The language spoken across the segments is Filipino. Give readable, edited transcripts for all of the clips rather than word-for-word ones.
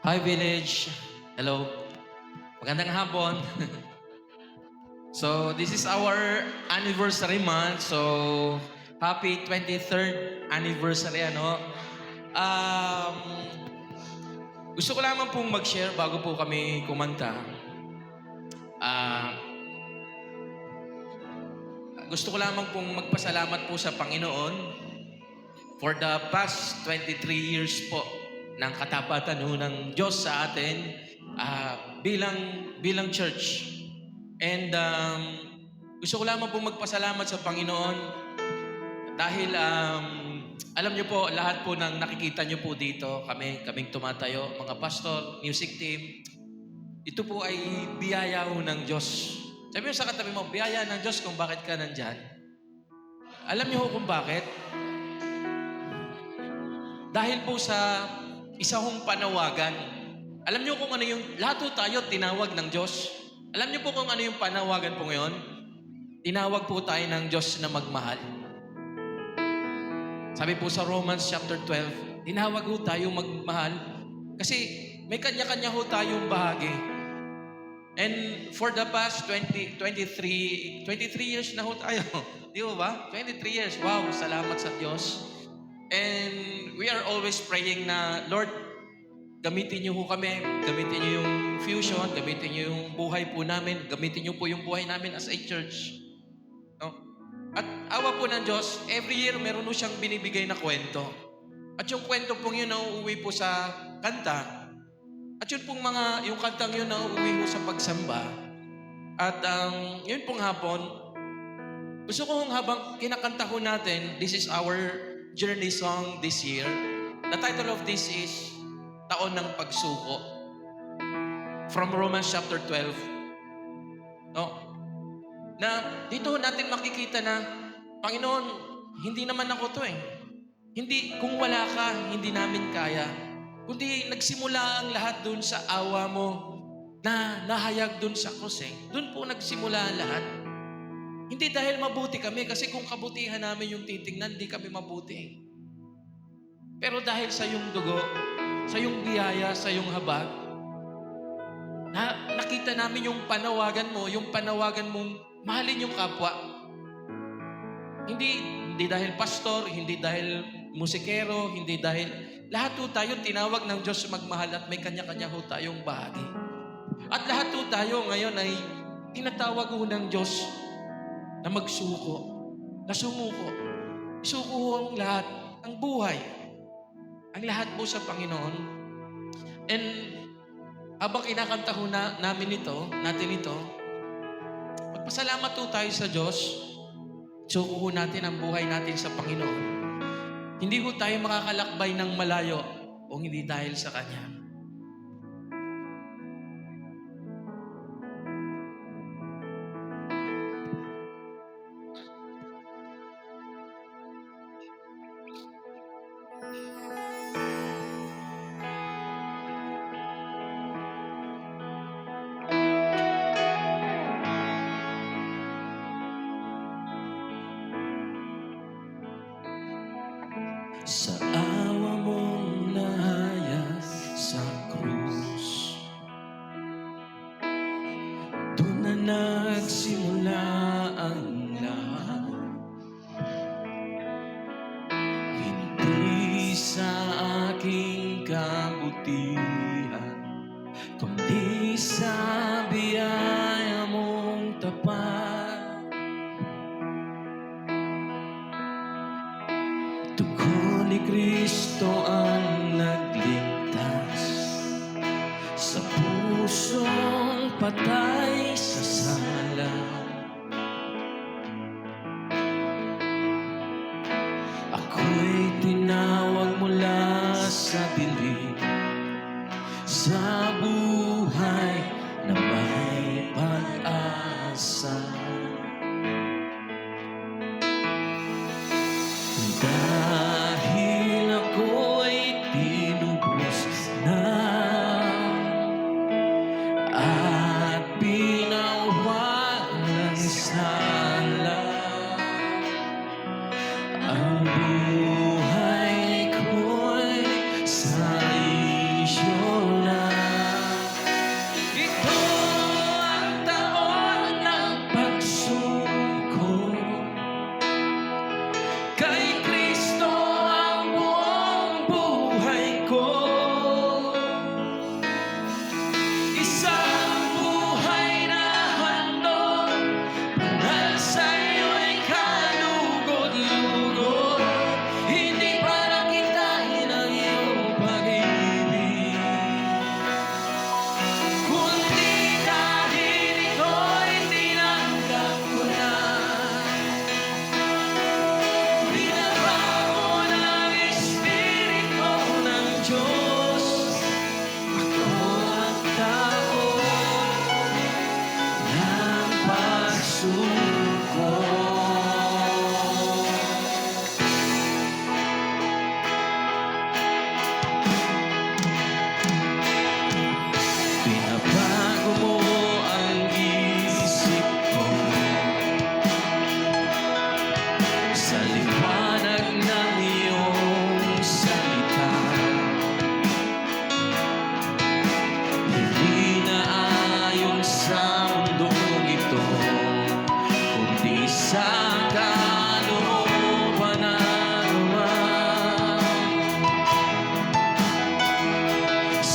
Hi Village. Hello. Magandang hapon. So, this is our anniversary month. So, happy 23rd anniversary, ano? Um, Gusto ko lamang pong mag-share bago po kami kumanta. Ah, Gusto ko lamang pong magpasalamat po sa Panginoon for the past 23 years po ng katapatan ho ng Diyos sa atin bilang church. And gusto ko lamang pong magpasalamat sa Panginoon dahil alam niyo po, lahat po ng nakikita niyo po dito, kaming tumatayo, mga pastor, music team, ito po ay biyaya ho ng Diyos. Sabi mo sa katabi mo, biyaya ng Diyos kung bakit ka nandyan. Alam niyo ho kung bakit? Dahil po sa isa hong panawagan. Alam niyo kung ano yung, lahat po tayo tinawag ng Diyos. Alam niyo po kung ano yung panawagan po ngayon? Tinawag po tayo ng Diyos na magmahal. Sabi po sa Romans chapter 12, tinawag po tayo magmahal kasi may kanya-kanya ho tayong bahagi. And for the past 23 years na ho tayo. Di ba? 23 years. Wow, salamat sa Diyos. And we are always praying na, Lord, gamitin niyo ho kami, gamitin niyo yung fusion, gamitin niyo yung buhay po namin, gamitin niyo po yung buhay namin as a church. No? At awa po ng Diyos, every year meron po siyang binibigay na kwento. At yung kwento pong yun nauuwi po sa kanta. At yun pong yung kantang yun nauuwi po sa pagsamba. At yun pong hapon, gusto ko habang kinakanta ko natin, this is our journey song this year. The title of this is Taon ng Pagsuko. From Romans chapter 12. No? Na dito natin makikita na, Panginoon, hindi naman ako to eh. Hindi, kung wala ka, hindi namin kaya. Kundi nagsimula ang lahat dun sa awa mo na nahayag dun sa krus eh. Dun po nagsimula ang lahat. Hindi dahil mabuti kami, kasi kung kabutihan namin yung titingnan, hindi kami mabuti. Pero dahil sa yung dugo, sa yung biyaya, sa yung habag, nakita namin yung panawagan mong mahalin yung kapwa. Hindi dahil pastor, hindi dahil musikero, hindi dahil... Lahat po tayo tinawag ng Diyos magmahal at may kanya-kanya ho tayong bahagi. At lahat po tayo ngayon ay tinatawag ho ng Diyos na magsuko, na sumuko. Isuko ho ang lahat, ang buhay, ang lahat po sa Panginoon. And habang kinakanta ho natin ito, magpasalamat po tayo sa Diyos. Isuko ho natin ang buhay natin sa Panginoon. Hindi ho tayo makakalakbay ng malayo kung hindi dahil sa Kanya. Sa awa mong nahayag sa krus, doon na nagsimula ang lahat. Hindi sa aking kabutihan, kundi sa biyaya mong tapat. Dugo ni Kristo ang nagligtas sa pusong patay sa sala. Ako'y tinawag mula sa dilim, sa buhay na may pag-asa. Dahil ako'y tinubos na at pinawalang sala, ang buhay ko'y sa isyo na.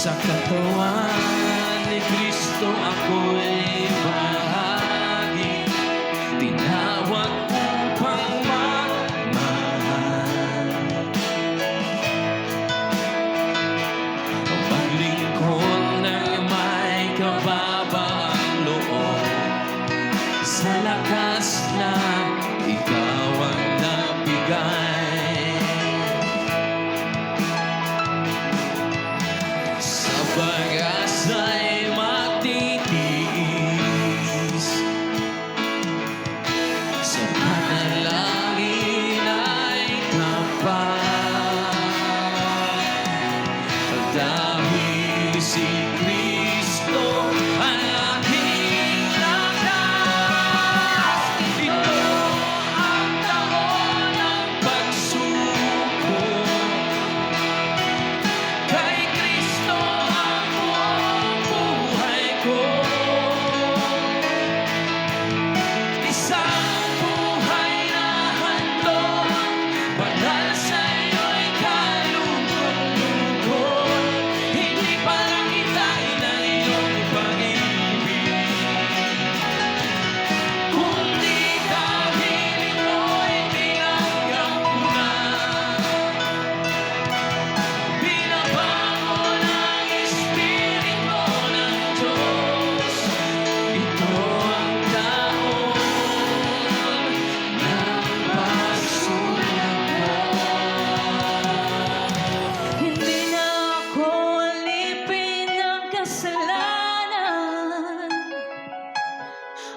Sa katawan ni Kristo ako'y bahagi, tinawag upang magmahal. Paglingkod ng may kababaang loob, sa lakas na ikaw ang nabigay. Sa pag-asa'y magtitiis, sa panalangin ay tapat. Dahil si Kristo ang aking lakas, ito ang taon ng pagsuko. Kay Kristo ang buong buhay ko. Isang buhay na handog, banal sa'yo'y kalugod-lugod. Hindi para kitain ang iyong pag-ibig, kundi dahil ito'y tinanggap ko na. Binabago ng Espiritu ng Diyos, ito ang taon ng pagsuko. Hindi na ako alipin ng kasalanan.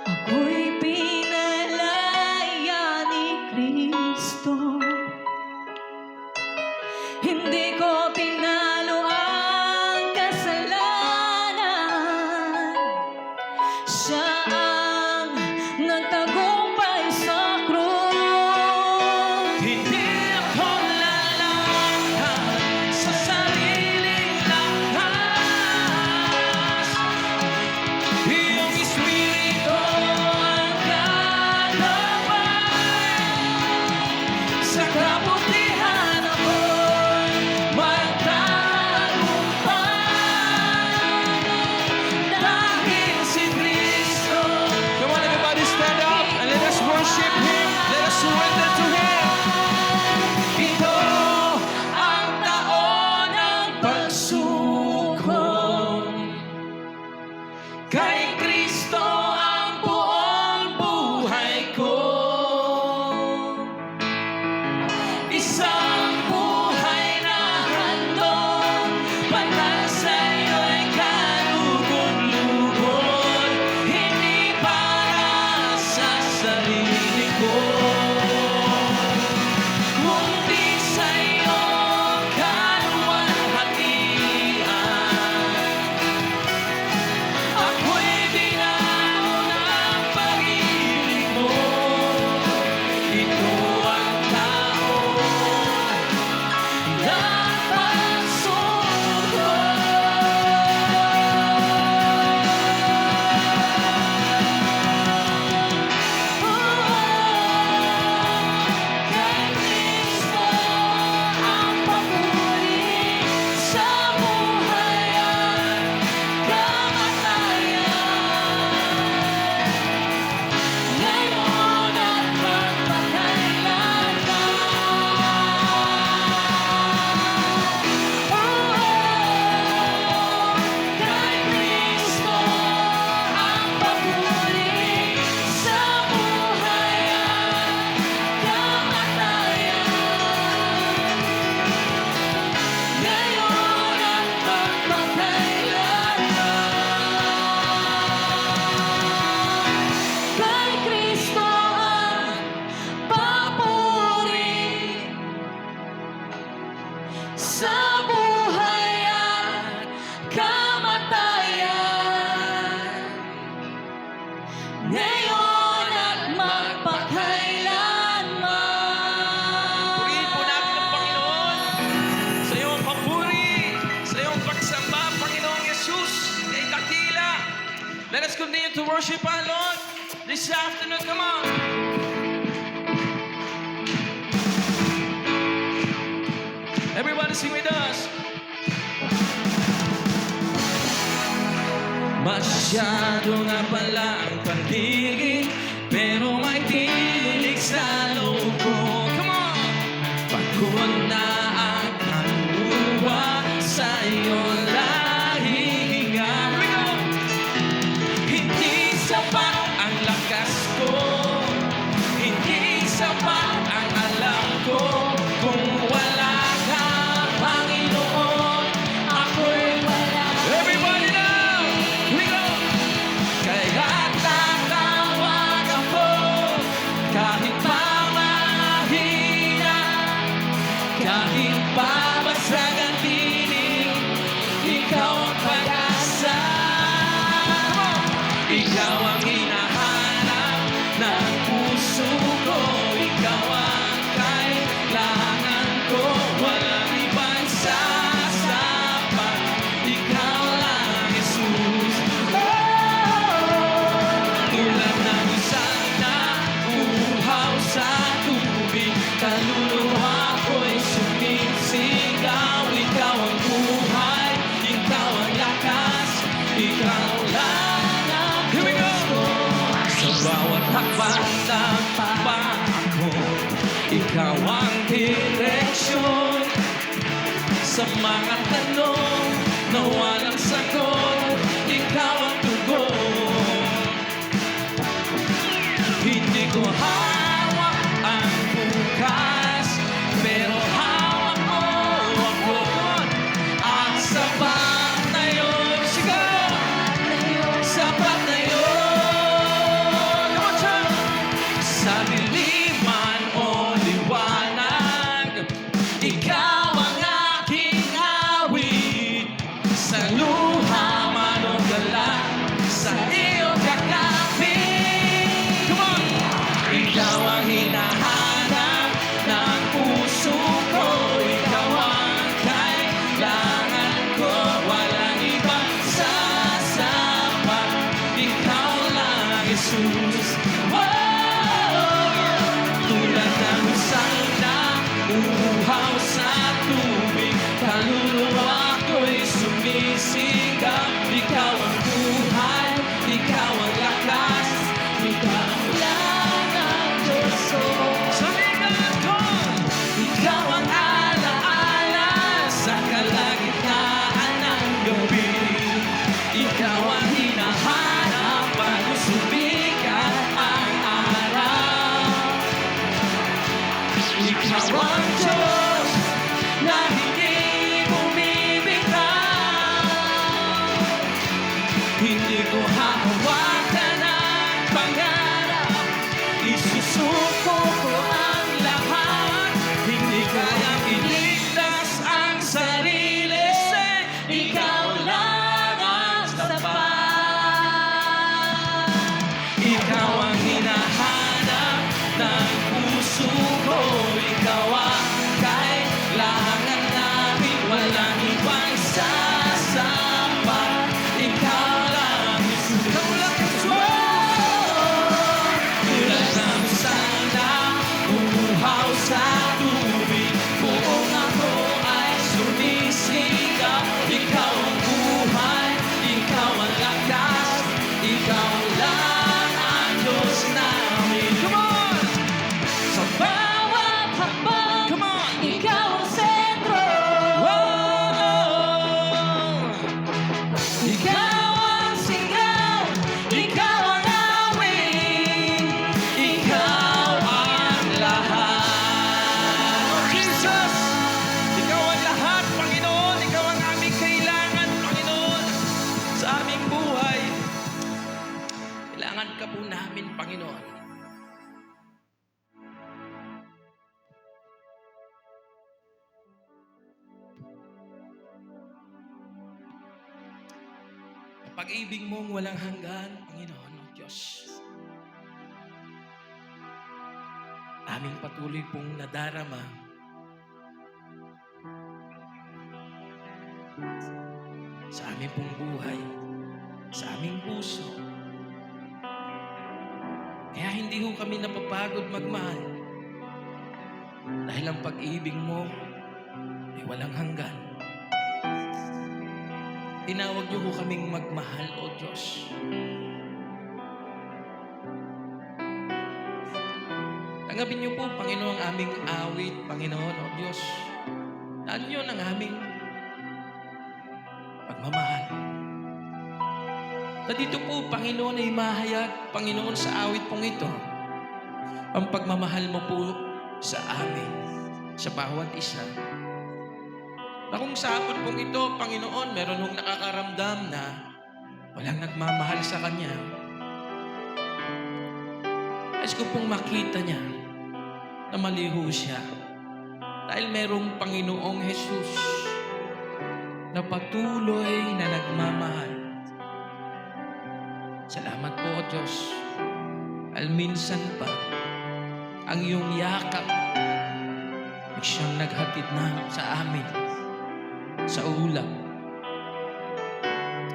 Ako'y pinalaya ni Kristo. Hindi ko tinalo ang kasalanan. Siya ang nagtagumpay sa krus. Hindi ako lalakad sa sariling lakas. Iyong Espiritu ang gagabay. Sa kabutihan ako'y magtagumpay. Dahil si Kristo. Come on, everybody, stand up and let us worship Him. Let us surrender to Him. Ito ang taon ng pagsuko. Kay Kristo ang buong buhay ko. Isang buhay na handog, banal sa'yo'y kalugod-lugod. Hindi para sa sarili ko, kundi sa iyong kaluwalhatian. Ako'y binago ng pag-ibig mo. Ito ang taon ng pagsuko. Kay Kristo ang papuri, sa buhay at kamatayan, ngayon at magpakailanman. Kay Kristo ang papuri, sa buhay at kamatayan, ngayon at magpakailanman. Kay Kristo ang papuri, sa buhay at kamatayan, ngayon at magpakailanman. Purihin po natin ang Panginoon sa iyong papuri, sa iyong pagsamba, Panginoong Yesus, kay dakila. Let us continue to worship our Lord this afternoon. Come on. Everybody sing with us. Masyado nga pala ang paligid, pero may tinig sa loob ko. Come on! Pagod na ang kaluluwa sa iyong lahihinga. Here we go! Hindi sapat ang lakas ko, hindi sapat ang alam ko, kung wala ka, Panginoon, ako'y wala. Everybody now! Here we go! Kaya tatawag ako, kahit pa mahina, kahit pa basag ang tinig, ikaw ang pag-asa. Ikaw ang hinahanap ng puso ko, ikaw ang kailangan ko, walang ibang sasapat, ikaw lang, Jesus. Tulad ng isang nauuhaw sa tubig, kaluluwa ko'y sumisigaw, ikaw ang buhay, ikaw ang lakas, ikaw lang. Here we go! Sa bawat hakbang ng pangako, ikaw ang direksyon. Sa mga tanong na walang sagot, ikaw ang tugon. Hindi ko hawak ang bukas, pero hawak mo ako. At sapat na yun, sigaw! Sapat na yun! Come on, church! Sa diliman o liwanag, ikaw ang aking awit. Sa luha man o galak, sa iyong kakapit. Come on! Ikaw ang hinahanap ng puso ko, ikaw ang kailangan ko, walang ibang sasapat, ikaw lang, Jesus. Tulad ng isang nauuhaw sa tubig, kaluluwa ko'y sumisigaw, ikaw ang buhay, ikaw ang lakas, ikaw lang ang Diyos ko. Sabihin ko, ikaw ang alaala sa kalagitnaan ng gabi, ikaw ang hinahanap bago sumikat ang araw. Ikaw ang Diyos na hindi bumibitaw. Hindi ko hahawakan ang pangarap, isusuko ko ang lahat. Hindi kayang iligtas ang sarili, say, ikaw lang ang sapat. Ikaw ang hinahanap ng puso ko, ikaw ang kailangan namin, walang ibang sasapat, ikaw lang, Jesus. Ikaw lang, Jesus. Tulad ng isang nauuhaw sa tubig, buong ako ay sumisigaw, ikaw ang buhay, ikaw ang lakas, ikaw lang ang Diyos namin. Come on! Sa bawat hakbang, come on! Ikaw ang sentro. Ikaw ang sigaw, ikaw ang awit, ikaw ang lahat. Oh, Jesus! Ikaw ang lahat, Panginoon. Ikaw ang aming kailangan, Panginoon, sa aming buhay. Kailangan ka po namin, Panginoon. Pag-ibig mong walang hanggan, Panginoon, O Diyos. Aming patuloy pong nadarama sa aming pong buhay, sa aming puso. Kaya hindi ho kami napapagod magmahal. Dahil ang pag-ibig mo ay walang hanggan. tinawag niyo po kaming magmahal, O Diyos. Tanggapin niyo po, Panginoon, ang aming awit, Panginoon, O Diyos. Daan niyo ng aming pagmamahal. Na dito po, Panginoon, ay mahayag, Panginoon, sa awit pong ito, ang pagmamahal mo po sa amin, sa bawat isa. Na kung sa hapon pong ito, Panginoon, meron hong nakakaramdam na walang nagmamahal sa Kanya. Nais ko pong makita niya na maliho siya. Dahil merong Panginoong Jesus na patuloy na nagmamahal. Salamat po, O Diyos. Alminsan pa, ang iyong yakap ay siyang naghatid na sa amin, sa ulap.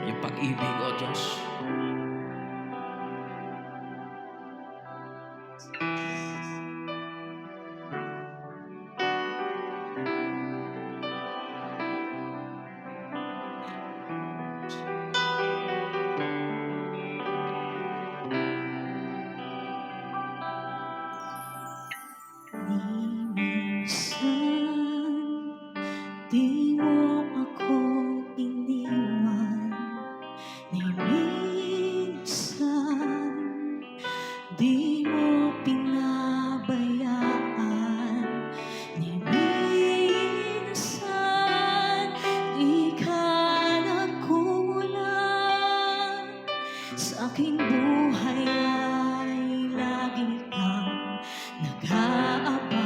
Yung pag-ibig, O Diyos. Di mo ako iniwan, ni minsan di mo pinabayaan, ni minsan di ka nagkulang. Sa aking buhay ay lagi kang nag-aabang.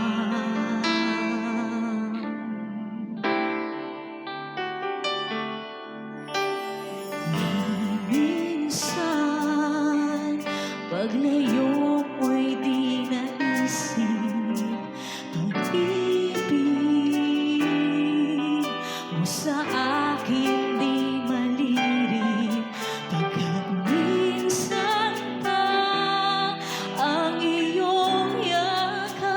Paglayo mo'y di naisip, pag-ibig mo sa akin di malirip. Pagkat minsan pa ang iyong yakap,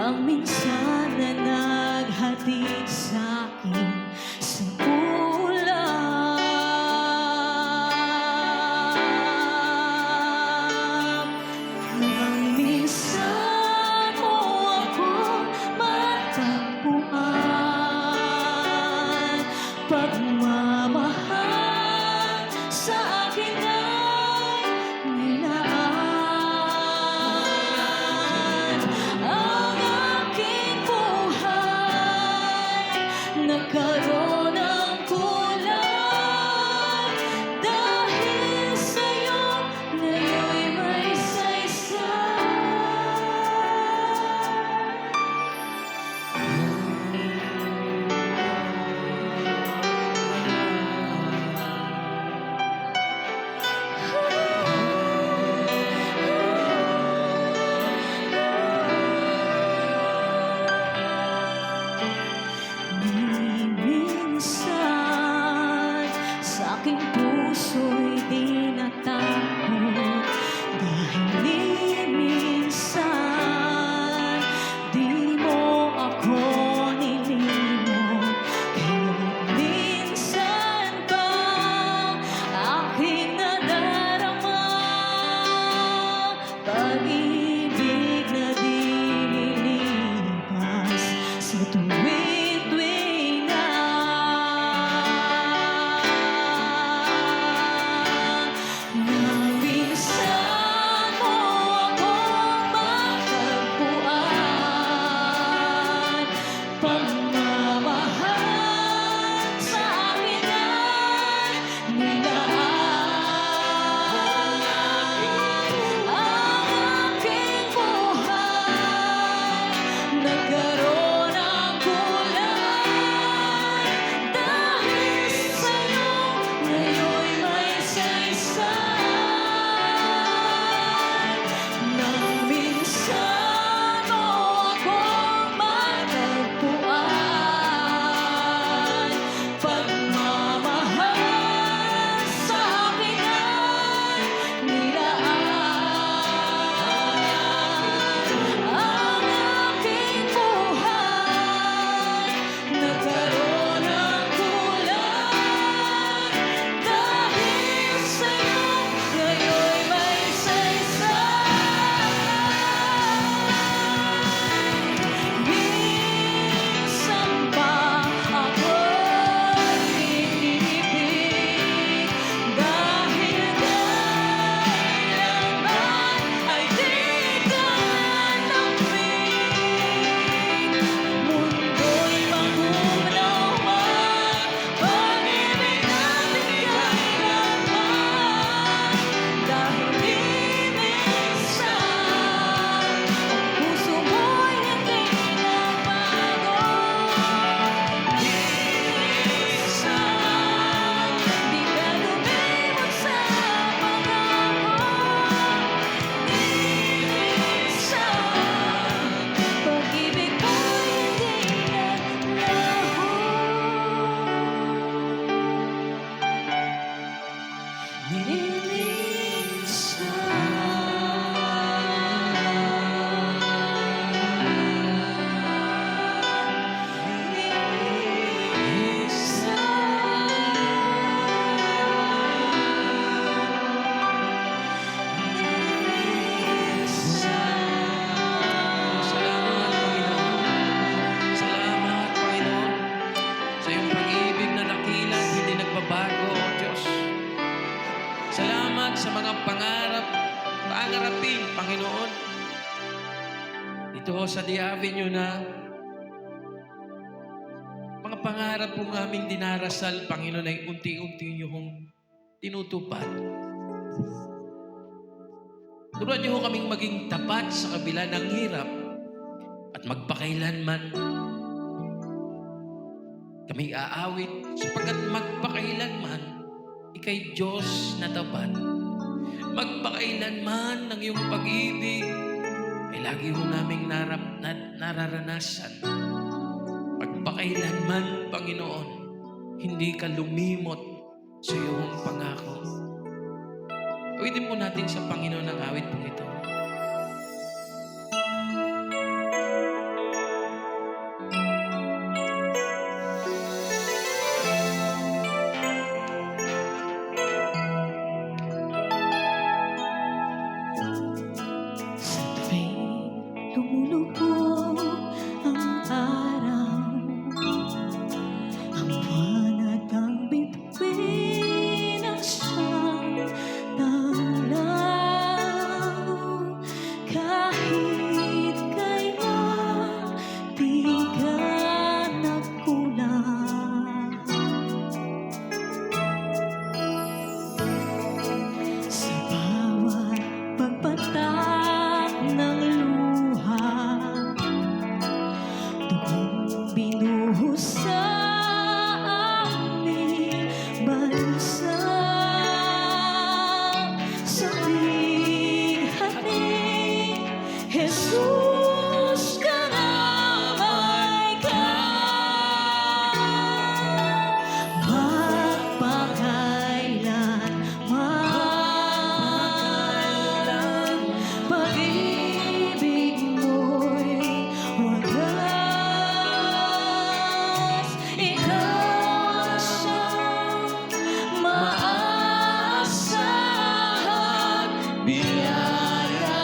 ang minsan na naghatid sa akin sa pagmamahal sa akin ay nilaan. Ang aking buhay nagkaroon ng kulay dahil sa'yo ngayon'y may saysay. Minsan sa aking puso'y di natakot, dahil ni minsan di mo ako nilimot. Kaya minsan ba aking nadarama pag-ibig na di nilipas sa tuwing Panginoon. Dito sa The Avenue na mga pangarap po aming dinarasal, Panginoon, ay unti-unti niyo hong tinutupad. Turuan niyo ho kaming maging tapat sa kabila ng hirap at magpakailanman kami aawit sapagkat magpakailanman ikay Diyos na tapat. Magpakailanman ng iyong pag-ibig ay lagi ho naming nararanasan. Magpakailanman, Panginoon, hindi ka lumimot sa iyong pangako. Awitin po natin sa Panginoon ang awit po ito. Sa tuwing lumulubog ang araw, ang buwan at ang bituin ang siyang tanglaw. Kahit kailan di ka nagkulang, sa bawat pagpatak ng luha, dugong binuhos sa aming bansa. Sa bighating Jesus ka na may ka, magpakailanman pag-ibig mo'y wagas. Ikaw ang siyang maaasahan, biyaya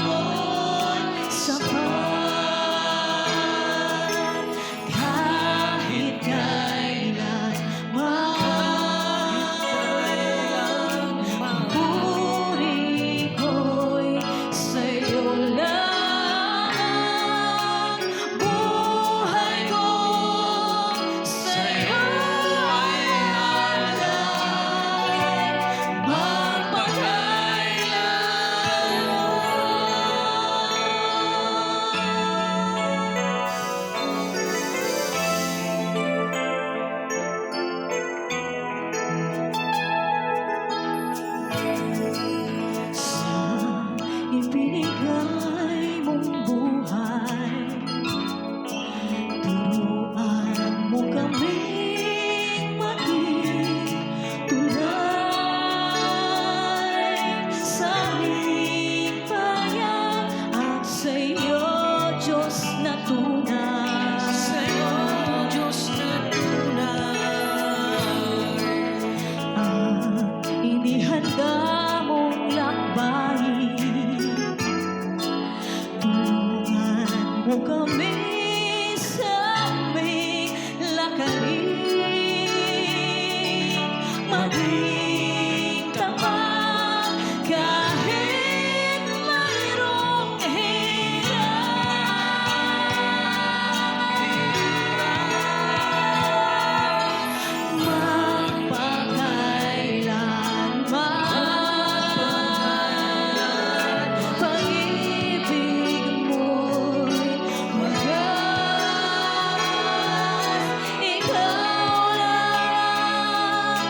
mo'y sapat. Kahit kailanman, puri ko'y sa'yo lang. Buhay ko sa'yo ay alay, sa ibinigay mong buhay, turuan mo kaming maging tulay sa aming bayan at sa iyo, Diyos na tunay. Sa iyo, Diyos na tunay. Ang inihanda mong lakbayin, tulungan mo kami sa aming lakarin, maging tapat kahit mayroong hirap. Magpakailanman pag-ibig mo'y wagas. Ikaw lang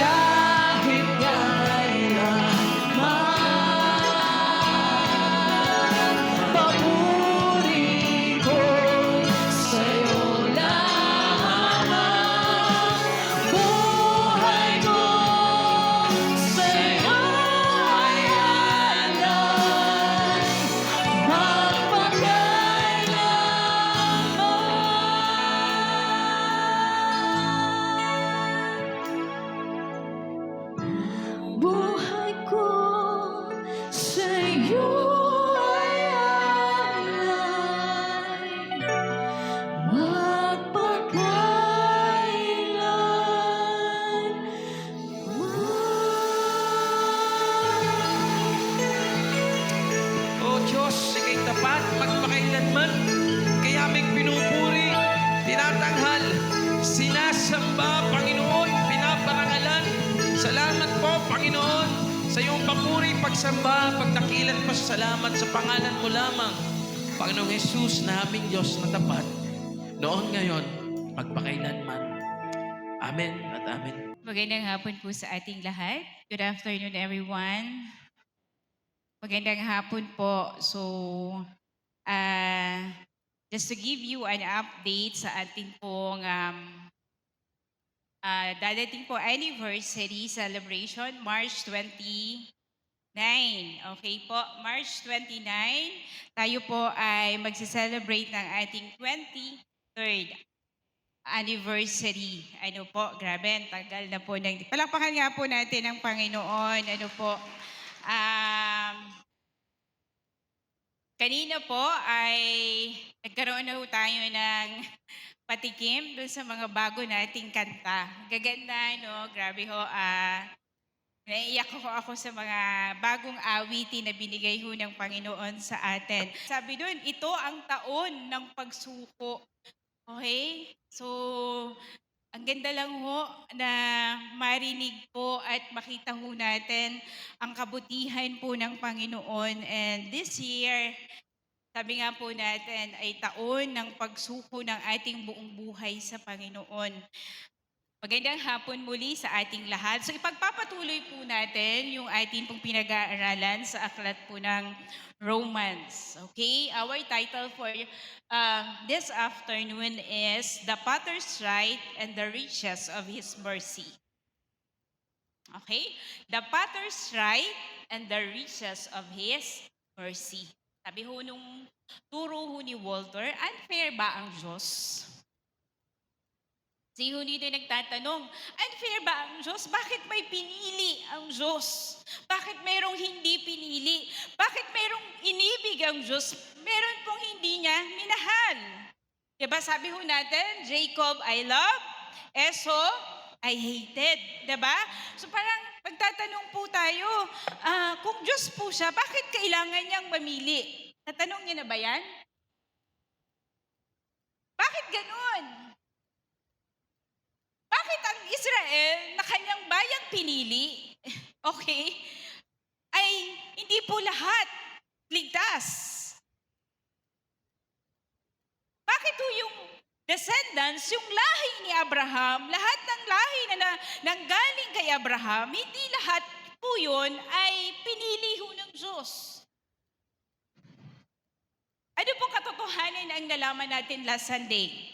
kahit kailanman. Papuri ko sa'yo lamang. Buhay ko sa'yo ay alay, magpakailanman. Buhay ko sa'yo ay alay, magpakailanman. O Diyos, ika'y tapat, magpakailanman. Kaya aming pinupuri, tinatanghal, sinasamba, Panginoon, pinaparangalan. Salamat po, Panginoon, sa iyong papuri, pagsamba, pagdakilat pa sa salamat sa pangalan mo lamang. Panginoong Jesus, na aming Diyos na tapat, noon ngayon, magpakailanman. Amen at amen. Magandang hapon po sa ating lahat. Good afternoon, everyone. Magandang hapon po. So, just to give you an update sa ating pong dadating po anniversary celebration, March 29. Okay po, March 29, tayo po ay magse-celebrate ng ating 23rd anniversary. Ano po, grabe, ang tagal na po. Palakpakan nga po natin ang Panginoon. Ano po, kanina po ay nagkaroon na po tayo ng patikim doon sa mga bago nating kanta. Gaganda, no? Grabe ho. Naiiyak ako sa mga bagong awitin na binigay ho ng Panginoon sa atin. Sabi doon, ito ang taon ng pagsuko. Okay? So, ang ganda lang ho na marinig po at makita ho natin ang kabutihan po ng Panginoon. And this year, sabi nga po natin, ay taon ng pagsuko ng ating buong buhay sa Panginoon. Magandang hapon muli sa ating lahat. So ipagpapatuloy po natin yung ating pong pinag-aaralan sa aklat po ng Romans. Okay? Our title for this afternoon is The Potter's Right and the Riches of His Mercy. Okay? The Potter's Right and the Riches of His Mercy. Sabi ho nung turo ho ni Walter, unfair ba ang Diyos? Si Huni na nagtatanong, unfair ba ang Diyos? Bakit may pinili ang Diyos? Bakit mayroong hindi pinili? Bakit mayroong inibig ang Diyos? Meron pong hindi niya minahal. Diba sabi ho natin, Jacob I love, Esau I hated. Diba? So parang magtatanong po tayo, kung Diyos po siya, bakit kailangan niyang mamili? Natanong niya na ba yan? Bakit ganun? Bakit ang Israel na kanyang bayang pinili, okay, ay hindi po lahat ligtas? Bakit po yung descendants, yung lahi ni Abraham, lahat ng lahi na nanggaling kay Abraham, hindi lahat po yun ay pinili ho ng Diyos? Ano pong katotohanan ang nalaman natin last Sunday?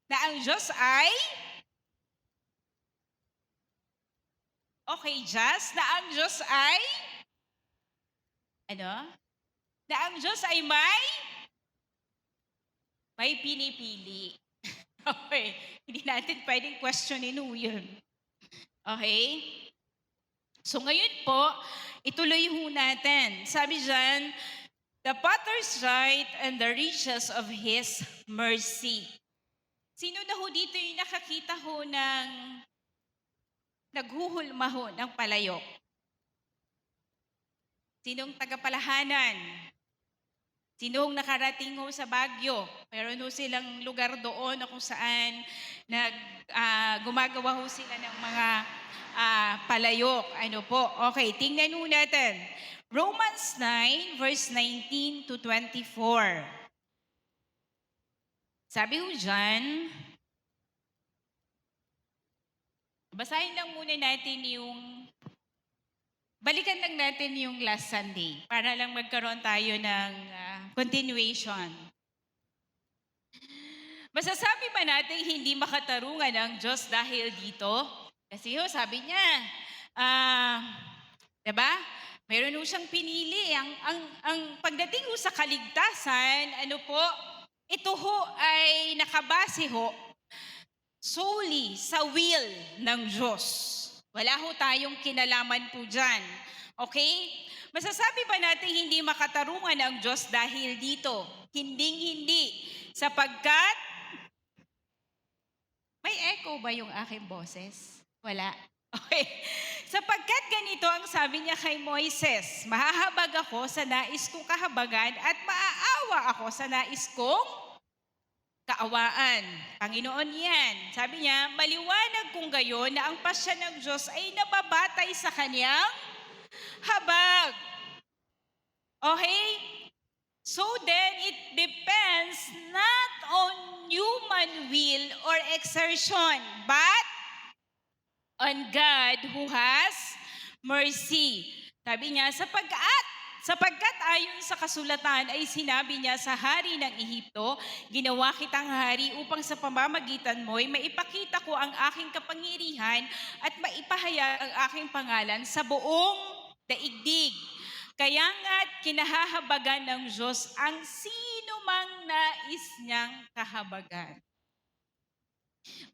Na ang Diyos ay okay, just, na ang Diyos ay, ano? Na ang Diyos ay may pinipili. Okay, hindi natin pwedeng questionin yun. Okay? So ngayon po, ituloy ho natin. Sabi dyan, the potter's right and the riches of His mercy. Sino na ho dito yung nakakita ho ng naghuhulma ho ng palayok? Sinong tagapalahanan? Sinong nakarating ho sa Baguio? Meron ho silang lugar doon na kung saan gumagawa ho sila ng mga palayok. Ano po? Okay, tingnan ho natin. Romans 9, verse 19 to 24. Sabi ho dyan, Basahin lang muna natin balikan lang natin yung last Sunday para lang magkaroon tayo ng continuation. Masasabi ba natin hindi makatarungan ang Diyos dahil dito? Kasi sabi niya, diba? Meron ho siyang pinili. Ang pagdating ho sa kaligtasan, ito ho ay nakabase solely sa will ng Diyos. Wala ho tayong kinalaman po dyan. Okay? Masasabi ba natin hindi makatarungan ang Diyos dahil dito? Hindi. Sapagkat, may echo ba yung aking boses? Wala. Okay. Sapagkat ganito ang sabi niya kay Moises, mahahabag ako sa nais kong kahabagan at maaawa ako sa nais kong kaawaan. Panginoon yan. Sabi niya, maliwanag kung gayon na ang pasya ng Diyos ay nababatay sa kanyang habag. Okay? So then, it depends not on human will or exertion, but on God who has mercy. Sabi niya, sapagkat ayon sa kasulatan ay sinabi niya sa hari ng Ehipto, ginawa kitang hari upang sa pamamagitan mo'y maipakita ko ang aking kapangyarihan at maipahayag ang aking pangalan sa buong daigdig. Kaya nga't kinahahabagan ng Diyos ang sino mang nais niyang kahabagan.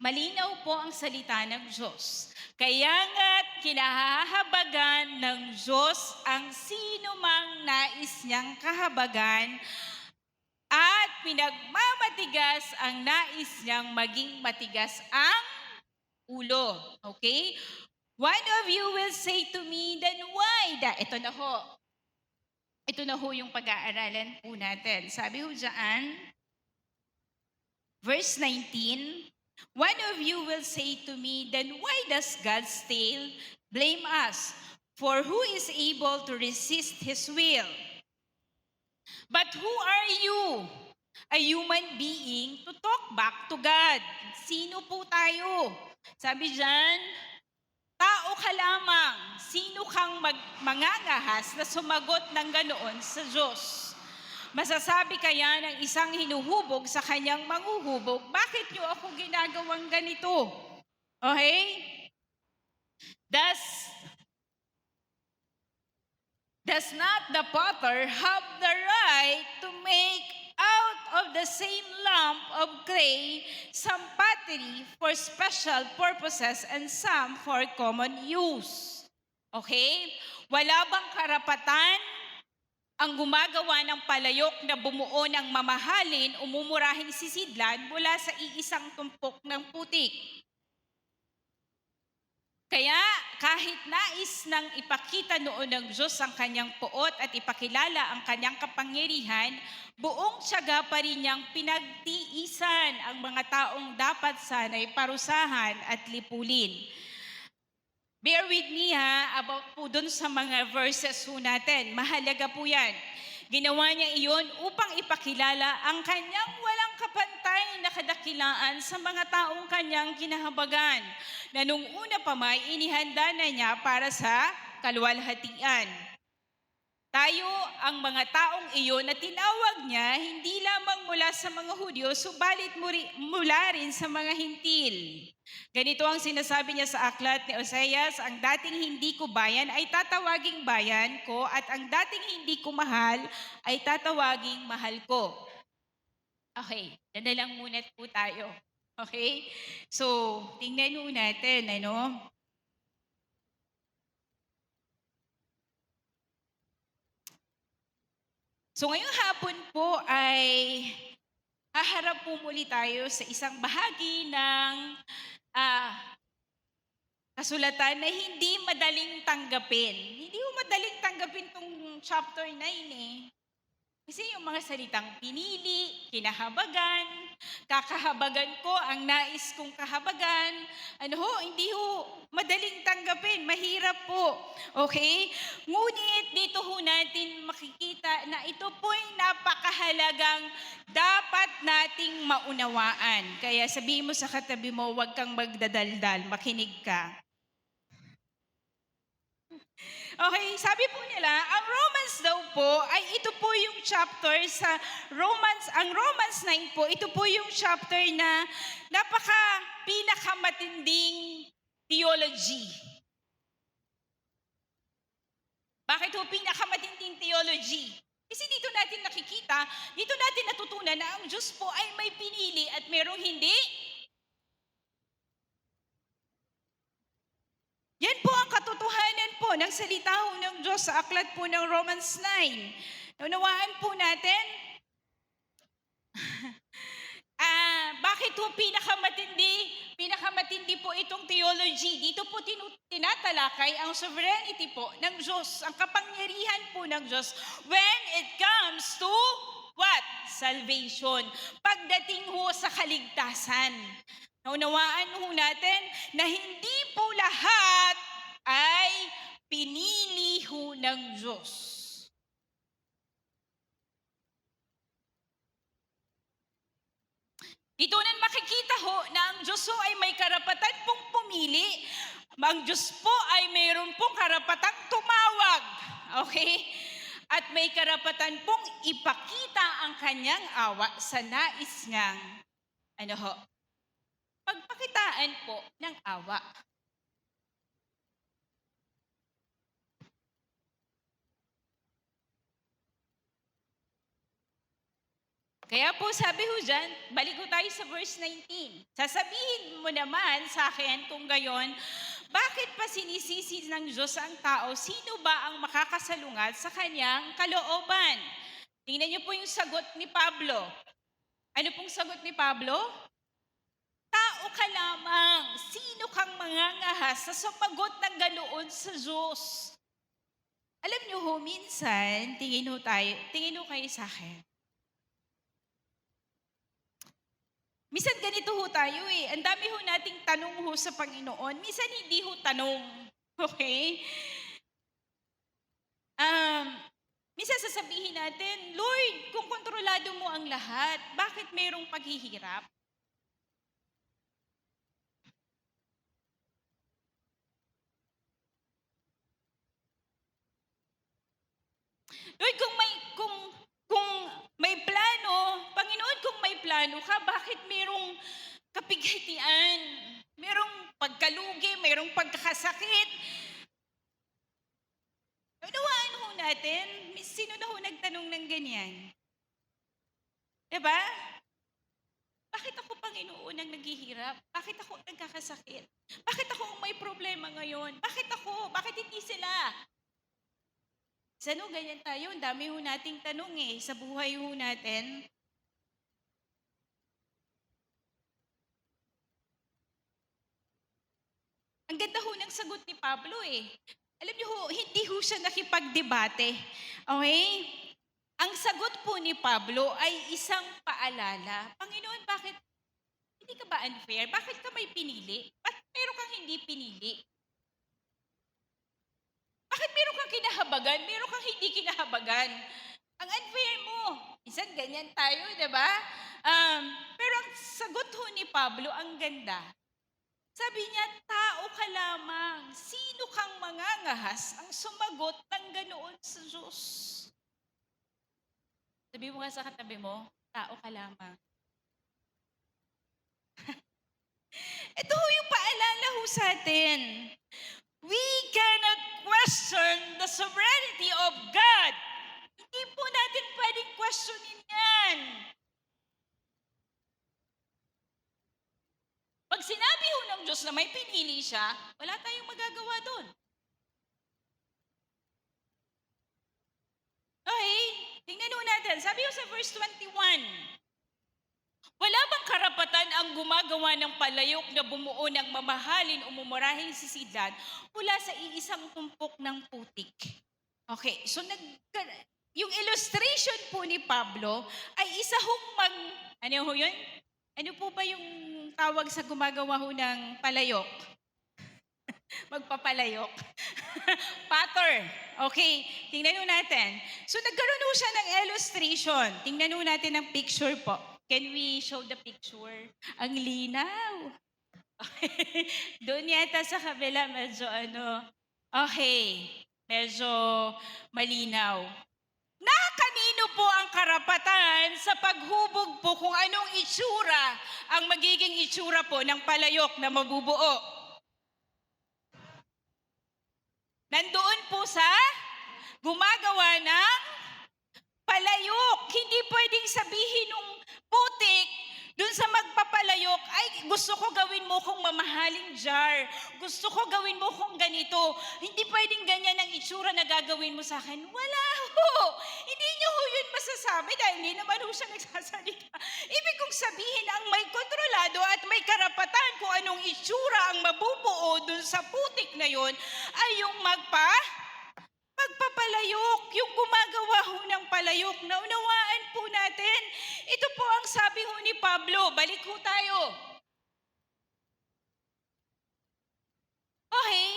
Malinaw po ang salita ng Diyos. Kaya nga't kinahahabagan ng Diyos ang sino mang nais niyang kahabagan at pinagmamatigas ang nais niyang maging matigas ang ulo. Okay? One of you will say to me, then why? Ito na ho yung pag-aaralan po natin. Sabi ho dyan, verse 19, one of you will say to me, then why does God still blame us? For who is able to resist His will? But who are you, a human being, to talk back to God? Sino po tayo? Sabi dyan, tao ka lamang. Sino kang mangangahas na sumagot ng ganoon sa Diyos? Masasabi kaya ng isang hinuhubog sa kanyang manghuhubog, bakit niyo ako ginagawang ganito? Okay? Does not the potter have the right to make out of the same lump of clay some pottery for special purposes and some for common use? Okay? Wala bang karapatan ang gumagawa ng palayok na bumuo ng mamahalin o mumurahing sisidlan mula sa iisang tumpok ng putik? Kaya kahit nais nang ipakita noon ng Diyos ang kanyang puot at ipakilala ang kanyang kapangyarihan, buong tiyaga pa rin niyang pinagtiisan ang mga taong dapat sana'y parusahan at lipulin. Bear with me about po dun sa mga verses po natin. Mahalaga po yan. Ginawa niya iyon upang ipakilala ang kanyang walang kapantay na kadakilaan sa mga taong kanyang kinahabagan, na nung una pa may inihanda na niya para sa kaluwalhatian. Tayo ang mga taong iyon na tinawag niya hindi lamang mula sa mga Hudyo, subalit mula rin sa mga Hintil. Ganito ang sinasabi niya sa aklat ni Oseas, ang dating hindi ko bayan ay tatawaging bayan ko at ang dating hindi ko mahal ay tatawaging mahal ko. Okay, dyan lang muna po tayo. Okay? So, tingnan mo natin, So, ngayong hapon po ay haharap po muli tayo sa isang bahagi ng kasulatan na hindi madaling tanggapin. Hindi mo madaling tanggapin tong chapter 9 eh. Kasi yung mga salitang pinili, kinahabagan, kakahabagan ko, ang nais kong kahabagan, hindi madaling tanggapin, mahirap po. Okay? Ngunit dito natin makikita na ito po'y napakahalagang dapat nating maunawaan. Kaya sabihin mo sa katabi mo, huwag kang magdadaldal, makinig ka. Okay, sabi po nila, ang Romans daw po ay ito po yung chapter sa ang Romans 9 po, ito po yung chapter na pinakamatinding theology. Bakit po pinakamatinding theology? Kasi dito natin nakikita, dito natin natutunan na ang Diyos po ay may pinili at merong hindi. Yan po ang katotohanan po ng salita ng Diyos sa aklat po ng Romans 9. Naunawaan po natin, bakit po pinakamatindi po itong theology? Dito po tinatalakay ang sovereignty po ng Diyos, ang kapangyarihan po ng Diyos when it comes to what? Salvation. Pagdating ho sa kaligtasan. Naunawaan ho natin na hindi po lahat ay pinili ho ng Diyos. Dito na makikita ho na ang Diyos ho ay may karapatan pong pumili. Ang Diyos po ay mayroon pong karapatang tumawag. Okay? At may karapatan pong ipakita ang kanyang awa sa nais niyang pagpakitaan po ng awa. Kaya po sabi ho dyan, balik ho tayo sa verse 19. Sasabihin mo naman sa akin kung gayon, bakit pa sinisisi ng Diyos ang tao? Sino ba ang makakasalungat sa kanyang kalooban? Tingnan niyo po yung sagot ni Pablo. Ano pong sagot ni Pablo? Tao ka lamang. Sino kang mangangahas sa sumagot ng ganoon sa Diyos? Alam niyo ho, minsan, tingin ho kayo sa akin. Minsan ganito ho tayo eh. Ang dami ho nating tanong ho sa Panginoon. Minsan hindi ho tanong. Okay? Minsan sasabihin natin, Lord, kung kontrolado mo ang lahat, bakit mayroong paghihirap? Lord, kung may plano, Panginoon, kung may plano ka, bakit mayroong kapighatian? Mayroong pagkalugi, mayroong pagkakasakit? Unawaan ho natin, sino na ho nagtanong ng ganyan? Diba? Bakit ako, Panginoon, ang naghihirap? Bakit ako nagkakasakit? Bakit ako ang may problema ngayon? Bakit ako? Bakit hindi sila? Sano, ganyan tayo. Ang dami ho nating tanong sa buhay ho natin. Ang ganda ho ng sagot ni Pablo Alam niyo ho, hindi ho siya nakipagdebate. Okay? Ang sagot po ni Pablo ay isang paalala. Panginoon, bakit hindi ka ba unfair? Bakit ka may pinili? Bakit meron kang hindi pinili? Bakit meron kang kinahabagan? Meron kang hindi kinahabagan? Ang unfair mo. Minsan ganyan tayo, diba? Pero ang sagot ho ni Pablo, ang ganda. Sabi niya, tao ka lamang. Sino kang mangangahas ang sumagot ng ganoon sa Diyos? Sabi mo nga sa katabi mo, tao ka lamang. Ito ho yung paalala ho sa atin. We cannot question the sovereignty of God. Hindi po natin pwedeng questionin yan. Pag sinabi ho ng Diyos na may pinili siya, wala tayong magagawa doon. Okay, tingnan ho natin. Sabi ho sa verse 21, wala bang karapatan ang gumagawa ng palayok na bumuo ng mamahalin o mumurahing sisidlan mula sa iisang tumpok ng putik? Okay, so yung illustration po ni Pablo ay isa hong ano ho yun? Ano po ba yung tawag sa gumagawa ho ng palayok? Magpapalayok. Pattern. Okay, tingnan ho natin. So nagkaroon ho siya ng illustration. Tingnan ho natin ang picture po. Can we show the picture? Ang linaw. Doon yata sa kabila medyo okay, medyo malinaw. Na kanino po ang karapatan sa paghubog po kung anong itsura ang magiging itsura po ng palayok na mabubuo? Nandoon po sa gumagawa ng palayok. Hindi pwedeng sabihin ng putik dun sa magpapalayok, ay gusto ko gawin mo kong mamahaling jar. Gusto ko gawin mo kong ganito. Hindi pwedeng ganyan ang itsura na gagawin mo sa akin. Wala ho. Hindi niyo ho yun masasabi dahil hindi naman ho siya nagsasalita. Ibig kong sabihin ang may kontrolado at may karapatan kung anong itsura ang mabubuo dun sa putik na yon ay yung pagpapalayok, yung gumagawa ho ng palayok. Naunawaan po natin. Ito po ang sabi ho ni Pablo. Balik ho tayo. Okay,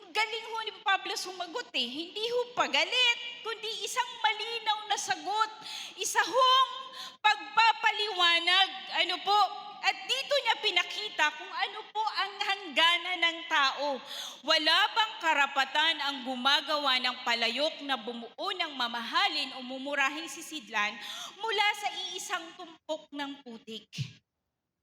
ang galing ho ni Pablo sumagot eh. Hindi ho pagalit, kundi isang malinaw na sagot. Isa hong pagpapaliwanag. Ano po? At dito niya pinakita kung ano po ang hangganan ng tao. Wala bang karapatan ang gumagawa ng palayok na bumuo ng mamahalin o mumurahing sisidlan mula sa iisang tumpok ng putik?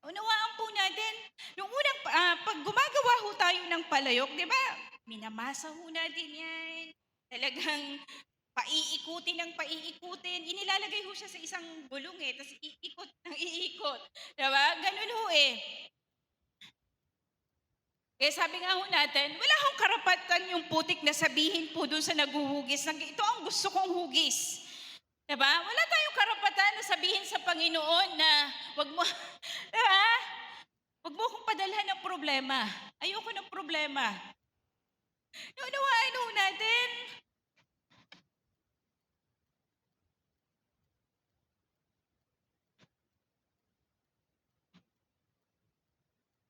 Unawaan po natin, nung unang pag gumagawa ho tayo ng palayok, di ba? Minamasa ho natin yan. Talagang paiikutin ng paiikutin. Inilalagay ho siya sa isang gulong eh, tapos iikot ng iikot. Diba? Ganun ho eh. Kaya sabi nga ho natin, wala hong karapatan yung putik na sabihin po dun sa naghuhugis, ito ang gusto kong hugis. Diba? Wala tayong karapatan na sabihin sa Panginoon na wag mo, diba? Wag mo akong padalhan ng problema. Ayoko ng problema. Unawaan ho natin,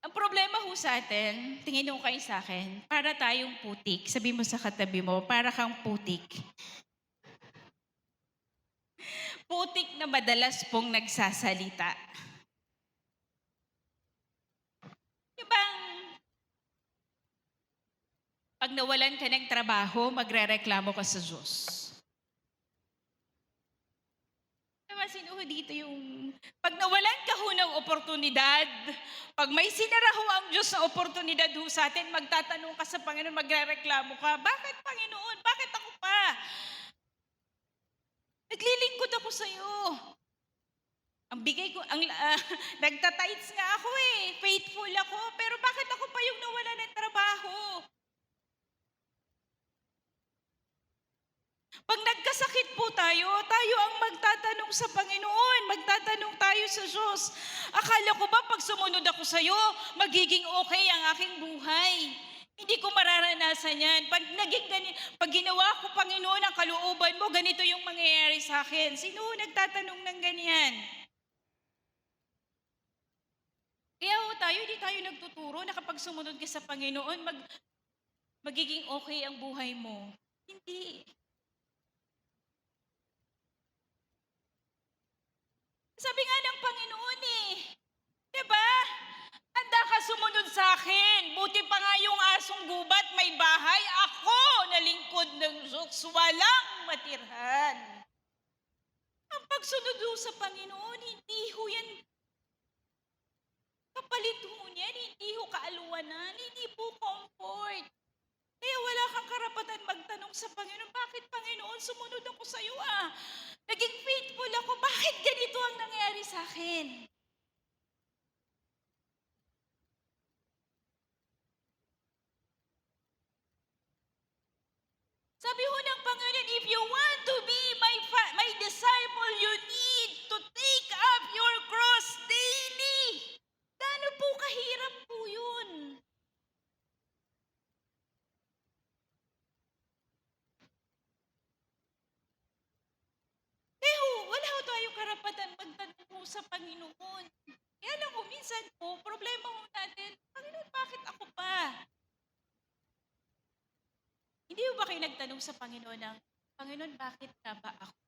ang problema ho sa atin, tingin mo kayo sa akin, para tayong putik. Sabi mo sa katabi mo, para kang putik. Putik na madalas pong nagsasalita. Ibang pag nawalan ka ng trabaho, magrereklamo ka sa Diyos. Sino ho dito yung pag nawalan ka ho ng oportunidad, pag may sinara ho ang Diyos na oportunidad ho sa atin, magtatanong ka sa Panginoon, magrereklamo ka, bakit Panginoon? Bakit ako pa? Naglilingkod ako sa iyo. Ang bigay ko, nagtatights nga ako eh, faithful ako, pero bakit ako pa yung nawalan ng trabaho? Pag nagkasakit po tayo ang magtatanong sa Panginoon, magtatanong tayo sa Diyos. Akala ko ba pag sumunod ako sa iyo, magiging okay ang aking buhay? Hindi ko mararanasan yan. Pag ginawa ko, Panginoon, ang kalooban mo, ganito yung mangyayari sa akin. Sino nagtatanong ng ganyan? Kaya tayo, hindi tayo nagtuturo na kapag sumunod ka sa Panginoon, magiging okay ang buhay mo. Hindi. Sabi nga ng Panginoon eh, diba? Handa ka sumunod sa akin. Buti pa nga yung asong gubat may bahay. Ako na lingkod ng Diyos, walang matirhan. Ang pagsunod ho sa Panginoon, hindi ho yan kapalit ho niyan, hindi ho kaaluwanan, hindi po comfort. Kaya wala kang karapatan magtanong sa Panginoon, bakit Panginoon, sumunod ako sa iyo Naging faithful ako, bakit ganito ang nangyari sa akin? Sabi ho ng Panginoon, if you want to be my disciple, you need to take up your cross daily. Gaano po kahirap po yun? Wala ho tayong karapatan magtanong sa Panginoon. Kaya lang ho, minsan po, problema ho natin, Panginoon, bakit ako pa? Hindi ho ba kayo nagtanong sa Panginoon ng, Panginoon, bakit ka ba ako?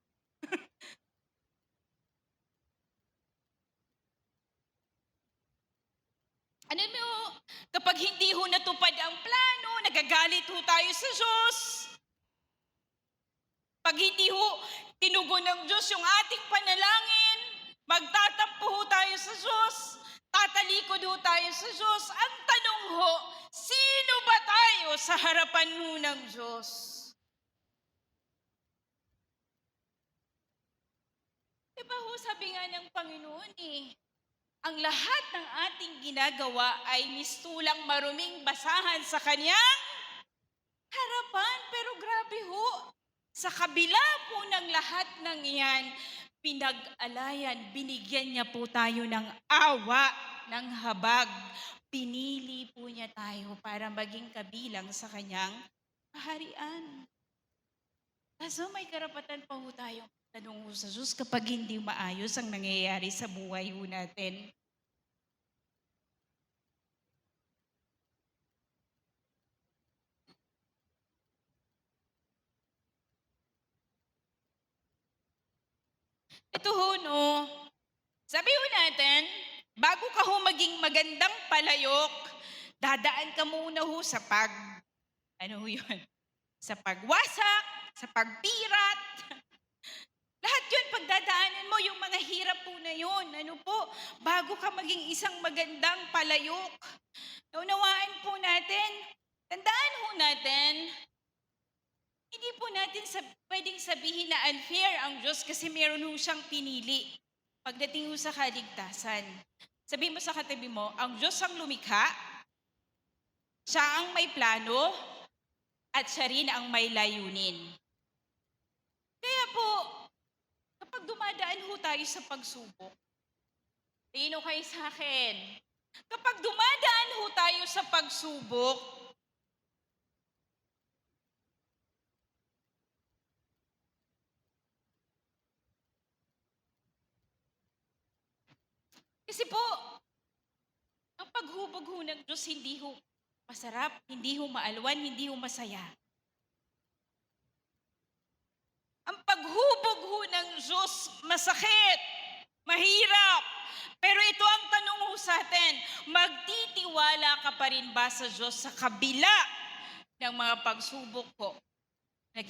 Ano mo, kapag hindi ho natupad ang plano, nagagalit ho tayo sa Diyos. Pag hindi ho tinugon ng Diyos yung ating panalangin, magtatampo ho tayo sa Diyos, tatalikod ho tayo sa Diyos. Ang tanong ho, sino ba tayo sa harapan ho ng Diyos? Diba ho, sabi nga ng Panginoon ang lahat ng ating ginagawa ay mistulang maruming basahan sa Kanyang harapan. Pero grabe ho, sa kabila po ng lahat ng iyan, pinag-alayan, binigyan niya po tayo ng awa, ng habag. Pinili po niya tayo para maging kabilang sa Kanyang kaharian. Kaso may karapatan pa ho tayong tanong sa Diyos kapag hindi maayos ang nangyayari sa buhay ho natin. Ito ho, no, sabi ho natin, bago ka ho maging magandang palayok, dadaan ka muna ho sa ano ho yun? Sa pagwasak, sa pagpirat. Lahat yun, pagdadaanan mo, yung mga hirap po na yun. Ano po, bago ka maging isang magandang palayok. Naunawaan po natin, tandaan ho natin, hindi po natin pwedeng sabihin na unfair ang Diyos kasi meron ho siyang pinili pagdating ho sa kaligtasan. Sabihin mo sa katabi mo, ang Diyos ang lumikha, siya ang may plano, at siya rin ang may layunin. Kaya po, kapag dumadaan ho tayo sa pagsubok, tingin ho kayo sa akin, kapag dumadaan ho tayo sa pagsubok, kasi po, ang paghubog ho ng Diyos hindi ho masarap, hindi ho maalwan, hindi ho masaya. Ang paghubog ho ng Diyos masakit, mahirap. Pero ito ang tanong ho sa atin, magtitiwala ka pa rin ba sa Diyos sa kabila ng mga pagsubok po na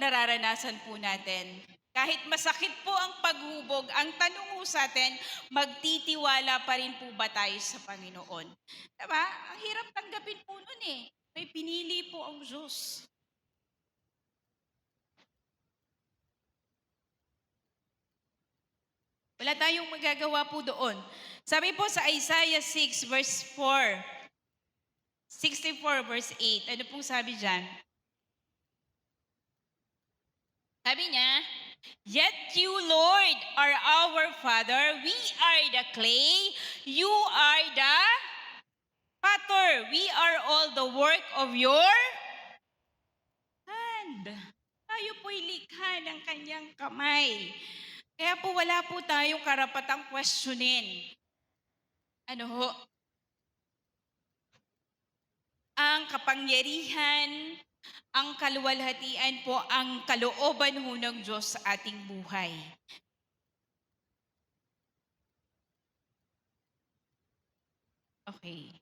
nararanasan po natin? Kahit masakit po ang paghubog, ang tanong ho sa atin, magtitiwala pa rin po ba tayo sa Panginoon? Diba? Ang hirap tanggapin po nun May pinili po ang Diyos. Wala tayong magagawa po doon. Sabi po sa Isaiah 6 verse 4, 64 verse 8, ano pong sabi dyan? Sabi niya, yet you, Lord, are our Father. We are the clay. You are the potter. We are all the work of your hand. Tayo po'y likha ng kanyang kamay. Kaya po wala po tayong karapatang questionin. Ano ho? Ang kapangyarihan, ang kaluwalhatian po, ang kalooban ho ng Diyos sa ating buhay. Okay.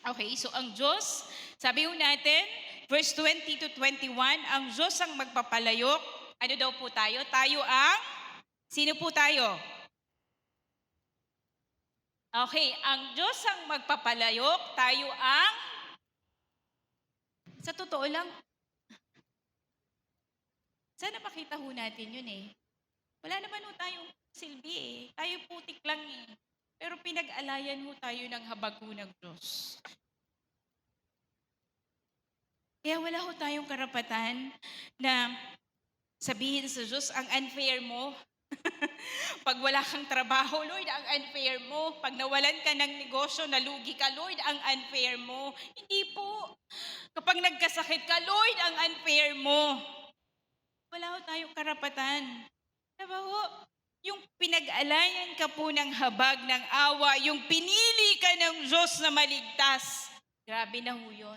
Okay, so ang Diyos, sabi ho natin, verse 20 to 21, ang Diyos ang magpapalayok. Ano daw po tayo? Tayo ang, sino po tayo? Okay, ang Diyos ang magpapalayok, tayo ang, sa totoo lang, sana makita ho natin yun Wala naman ho tayong silbi Tayo putik lang Pero pinag-alayan ho tayo ng habag ho ng Diyos. Kaya wala ho tayong karapatan na sabihin sa Diyos, ang unfair mo. Pag wala kang trabaho, Lord, ang unfair mo. Pag nawalan ka ng negosyo, nalugi ka, Lord, ang unfair mo. Hindi po. Kapag nagkasakit ka, Lord, ang unfair mo. Wala ho tayong karapatan. Diba ho? Yung pinag-alayan ka po ng habag ng awa, yung pinili ka ng Diyos na maligtas. Grabe na ho yun.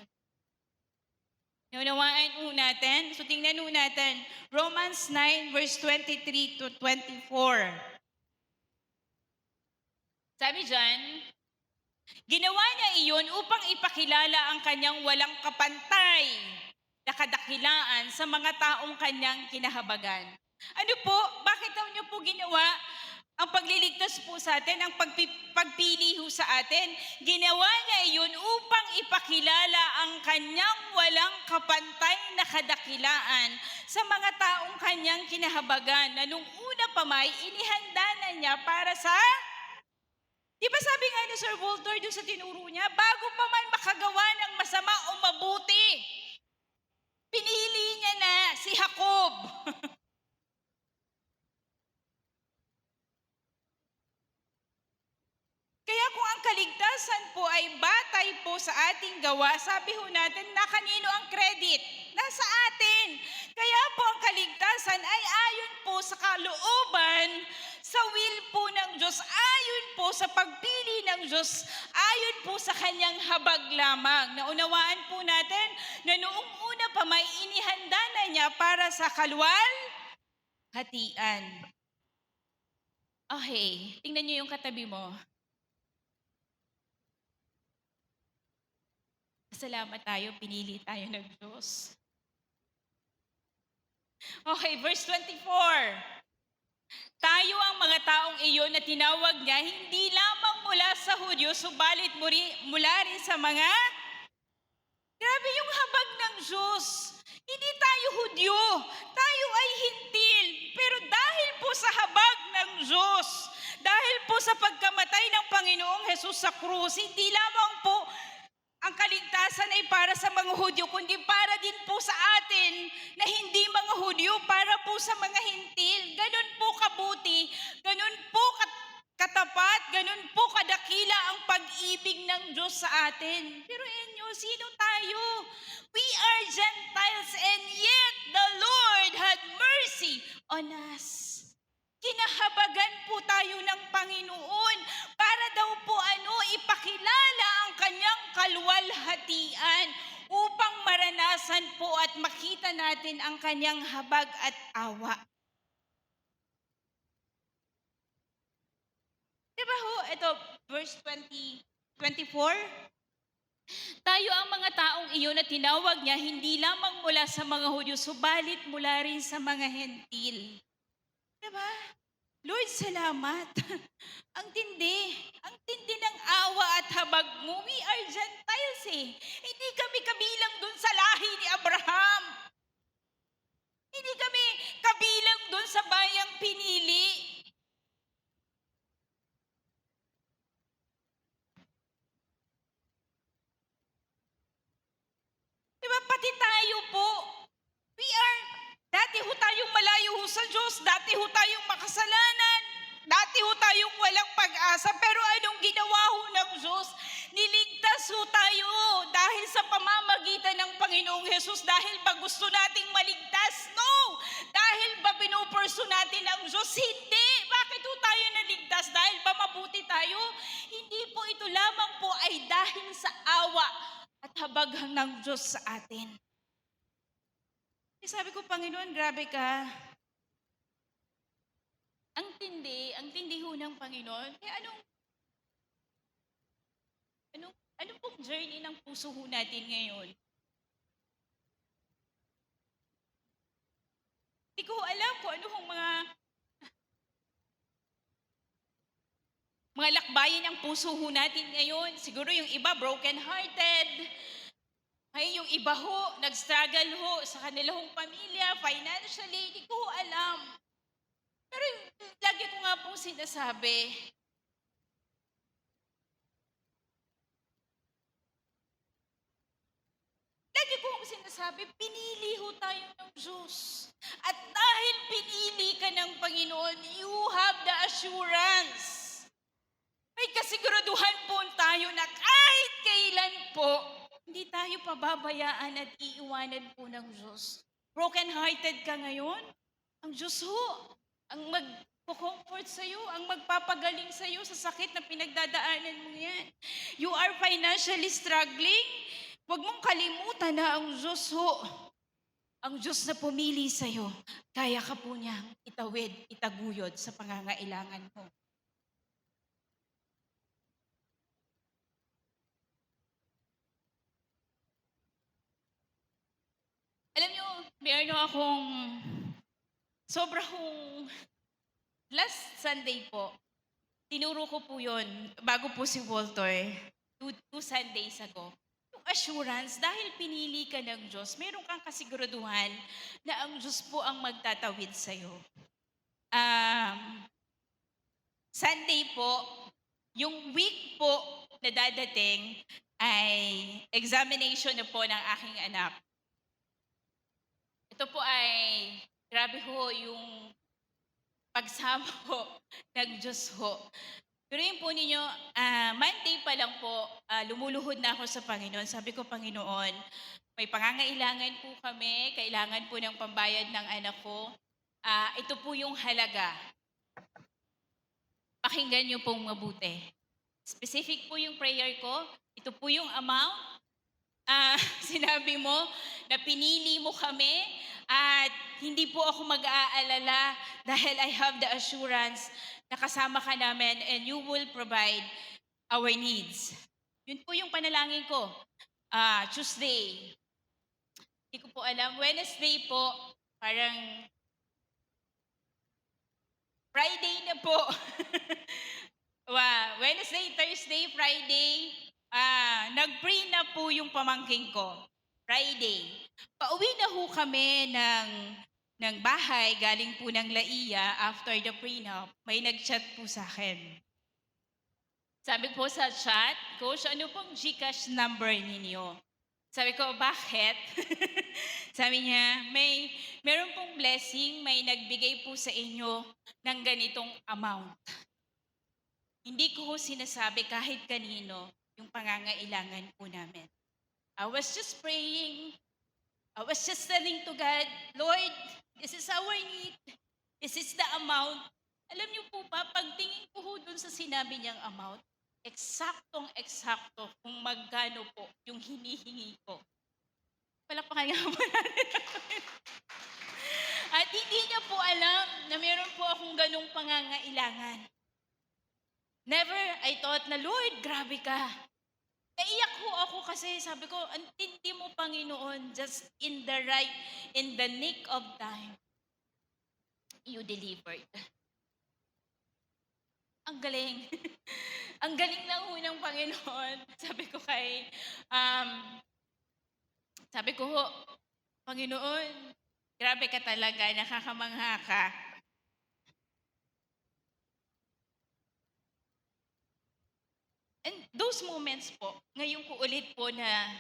Naunawaan ho natin. So tingnan ho natin. Romans 9 verse 23 to 24. Sabi dyan, ginawa niya iyon upang ipakilala ang kanyang walang kapantay na kadakilaan sa mga taong kanyang kinahabagan. Ano po? Bakit daw niyo po ginawa ang pagliligtas po sa atin, ang pagpili ho sa atin? Ginawa niya iyon upang ipakilala ang kanyang walang kapantay na kadakilaan sa mga taong kanyang kinahabagan na nung una pa may inihanda na niya para sa... Di ba sabi nga ni Sir Walter doon sa tinuro niya, bago pa man makagawa ng masama o mabuti, pinili niya na si Jacob. Kaya kung ang kaligtasan po ay batay po sa ating gawa, sabi ho natin na kanino ang credit? Nasa atin. Kaya po ang kaligtasan ay ayon po sa kalooban, sa will po ng Diyos, ayon po sa pagpili ng Diyos, ayon po sa kanyang habag lamang. Naunawaan po natin na noong una pa may inihanda na niya para sa hatian. Okay, tingnan niyo yung katabi mo. Salamat tayo, pinili tayo ng Diyos. Okay, verse 24. Tayo ang mga taong iyon na tinawag niya, hindi lamang mula sa Hudyo, subalit mula rin sa mga... Grabe yung habag ng Diyos. Hindi tayo Hudyo, tayo ay hintil. Pero dahil po sa habag ng Diyos, dahil po sa pagkamatay ng Panginoong Jesus sa krus, hindi lamang po ang kaligtasan ay para sa mga Hudyo, kundi para din po sa atin na hindi mga Hudyo, para po sa mga hintil. Ganun po kabuti, ganun po katapat, ganun po kadakila ang pag-ibig ng Diyos sa atin. Pero inyo, sino tayo? We are Gentiles and yet the Lord had mercy on us. Kinahabagan po tayo ng Panginoon para daw po ipakilala ang kanyang kaluwalhatian upang maranasan po at makita natin ang kanyang habag at awa. Diba ho? Ito, verse 24. Tayo ang mga taong iyon na tinawag niya hindi lamang mula sa mga Hudyo, subalit mula rin sa mga hentil. Diba? Lord, salamat. Ang tindi ng awa at habag mo. We are Gentiles eh. Hindi kami kabilang dun sa lahi ni Abraham. Hindi kami kabilang dun sa bayang pinili. Diba, pati tayo po. Dati ho tayong malayo ho sa Diyos, dati ho tayong makasalanan, dati ho tayong walang pag-asa, pero anong ginawa ho ng Diyos? Niligtas ho tayo dahil sa pamamagitan ng Panginoong Jesus, dahil ba gusto nating maligtas? No! Dahil ba pinupurso natin ang Diyos? Hindi! Bakit ho tayo naligtas? Dahil ba mabuti tayo? Hindi po, ito lamang po ay dahil sa awa at habag ng Diyos sa atin. Sabi ko, Panginoon, grabe ka. Ang tindi ho ng Panginoon. Kaya anong pong journey ng puso ho natin ngayon? Hindi ko alam kung ano hong mga lakbayin ng puso ho natin ngayon. Siguro yung iba broken-hearted. Ay, yung iba ho, nag-struggle ho sa kanilang pamilya, financially, hindi ko alam. Pero lagi ko nga pong sinasabi, pinili ho tayo ng Diyos. At dahil pinili ka ng Panginoon, you have the assurance. May kasiguraduhan po tayo na kahit kailan po, Hindi tayo pababayaan at iiwanan po ng Diyos. Broken-hearted ka ngayon? Ang Diyos ho, ang magpo-comfort sa'yo, ang magpapagaling sa'yo sa sakit na pinagdadaanan mo yan. You are financially struggling? Huwag mong kalimutan na ang Diyos ho, ang Diyos na pumili sa'yo, kaya ka po niyang itawid, itaguyod sa pangangailangan mo. Alam niyo, meron akong sobrang last Sunday po, tinuro ko po yun, bago po si Walter, two Sundays ago. Yung assurance, dahil pinili ka ng Diyos, meron kang kasiguraduhan na ang Diyos po ang magtatawid sa'yo. Sunday po, yung week po na dadating ay examination na po ng aking anak. Ito po ay, grabe ho, yung pagsama po ng Diyos ho. Pero yun po ninyo, Monday pa lang po, lumuluhod na ako sa Panginoon. Sabi ko, Panginoon, may pangangailangan po kami, kailangan po ng pambayad ng anak ko. Ito po yung halaga. Pakinggan niyo pong mabuti. Specific po yung prayer ko. Ito po yung amount. Sinabi mo na pinili mo kami at hindi po ako mag-aalala dahil I have the assurance na kasama ka namin and you will provide our needs. Yun po yung panalangin ko. Tuesday. Hindi ko po alam. Wednesday po, parang Friday na po. Wednesday, Thursday, Friday, nag-pray na po yung pamangking ko. Friday. Pauwi na ho kami ng bahay, galing po ng Laia after the prenup. May nag-chat po sa akin. Sabi po sa chat, Coach, ano pong GCash number ninyo? Sabi ko, bakit? Sabi niya, meron pong blessing, may nagbigay po sa inyo ng ganitong amount. Hindi ko ho sinasabi kahit kanino yung pangangailangan po namin. I was just praying. I was just telling to God, Lord, this is our need. This is the amount. Alam niyo po ba, pagtingin ko ho dun sa sinabi niyang amount, eksaktong-eksakto kung magkano po yung hinihingi ko. Palakpakan nga po natin. At hindi niya po alam na meron po akong ganung pangangailangan. Never I thought na, Lord, grabe ka. Naiyak ho ako kasi sabi ko, ang tindi mo, Panginoon, just in the nick of time, you delivered. Ang galing. Ang galing ng unang Panginoon. Sabi ko Panginoon, grabe ka talaga, nakakamangha ka. And those moments po, ngayon ko ulit po na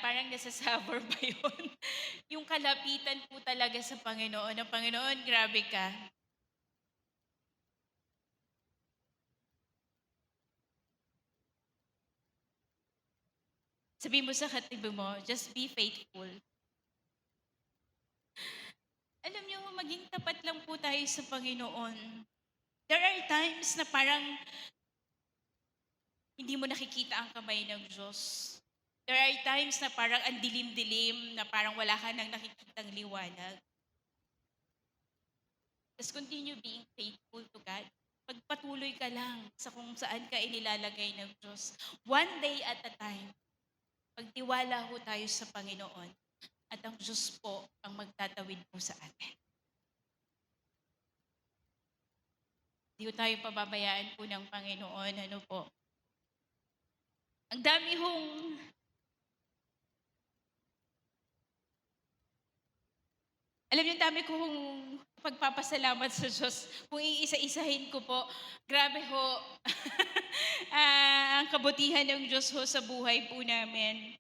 parang nasasabor ba yun? Yung kalapitan po talaga sa Panginoon. Ang Panginoon, grabe ka. Sabi mo sa katibo mo, just be faithful. Alam niyo, maging tapat lang po tayo sa Panginoon. There are times na parang hindi mo nakikita ang kamay ng Diyos. There are times na parang ang dilim-dilim, na parang wala ka nang nakikitang liwanag. Just continue being faithful to God. Pagpatuloy ka lang sa kung saan ka inilalagay ng Diyos. One day at a time. Pagtiwala ho tayo sa Panginoon at ang Diyos po ang magtatawid po sa atin. Hindi ho tayo pababayaan po ng Panginoon. Ano po? Ang dami hong alam niyo, dami kong pagpapasalamat sa Diyos. Kung iisa-isahin ko po, grabe ho, ang kabutihan ng Diyos ho sa buhay po namin.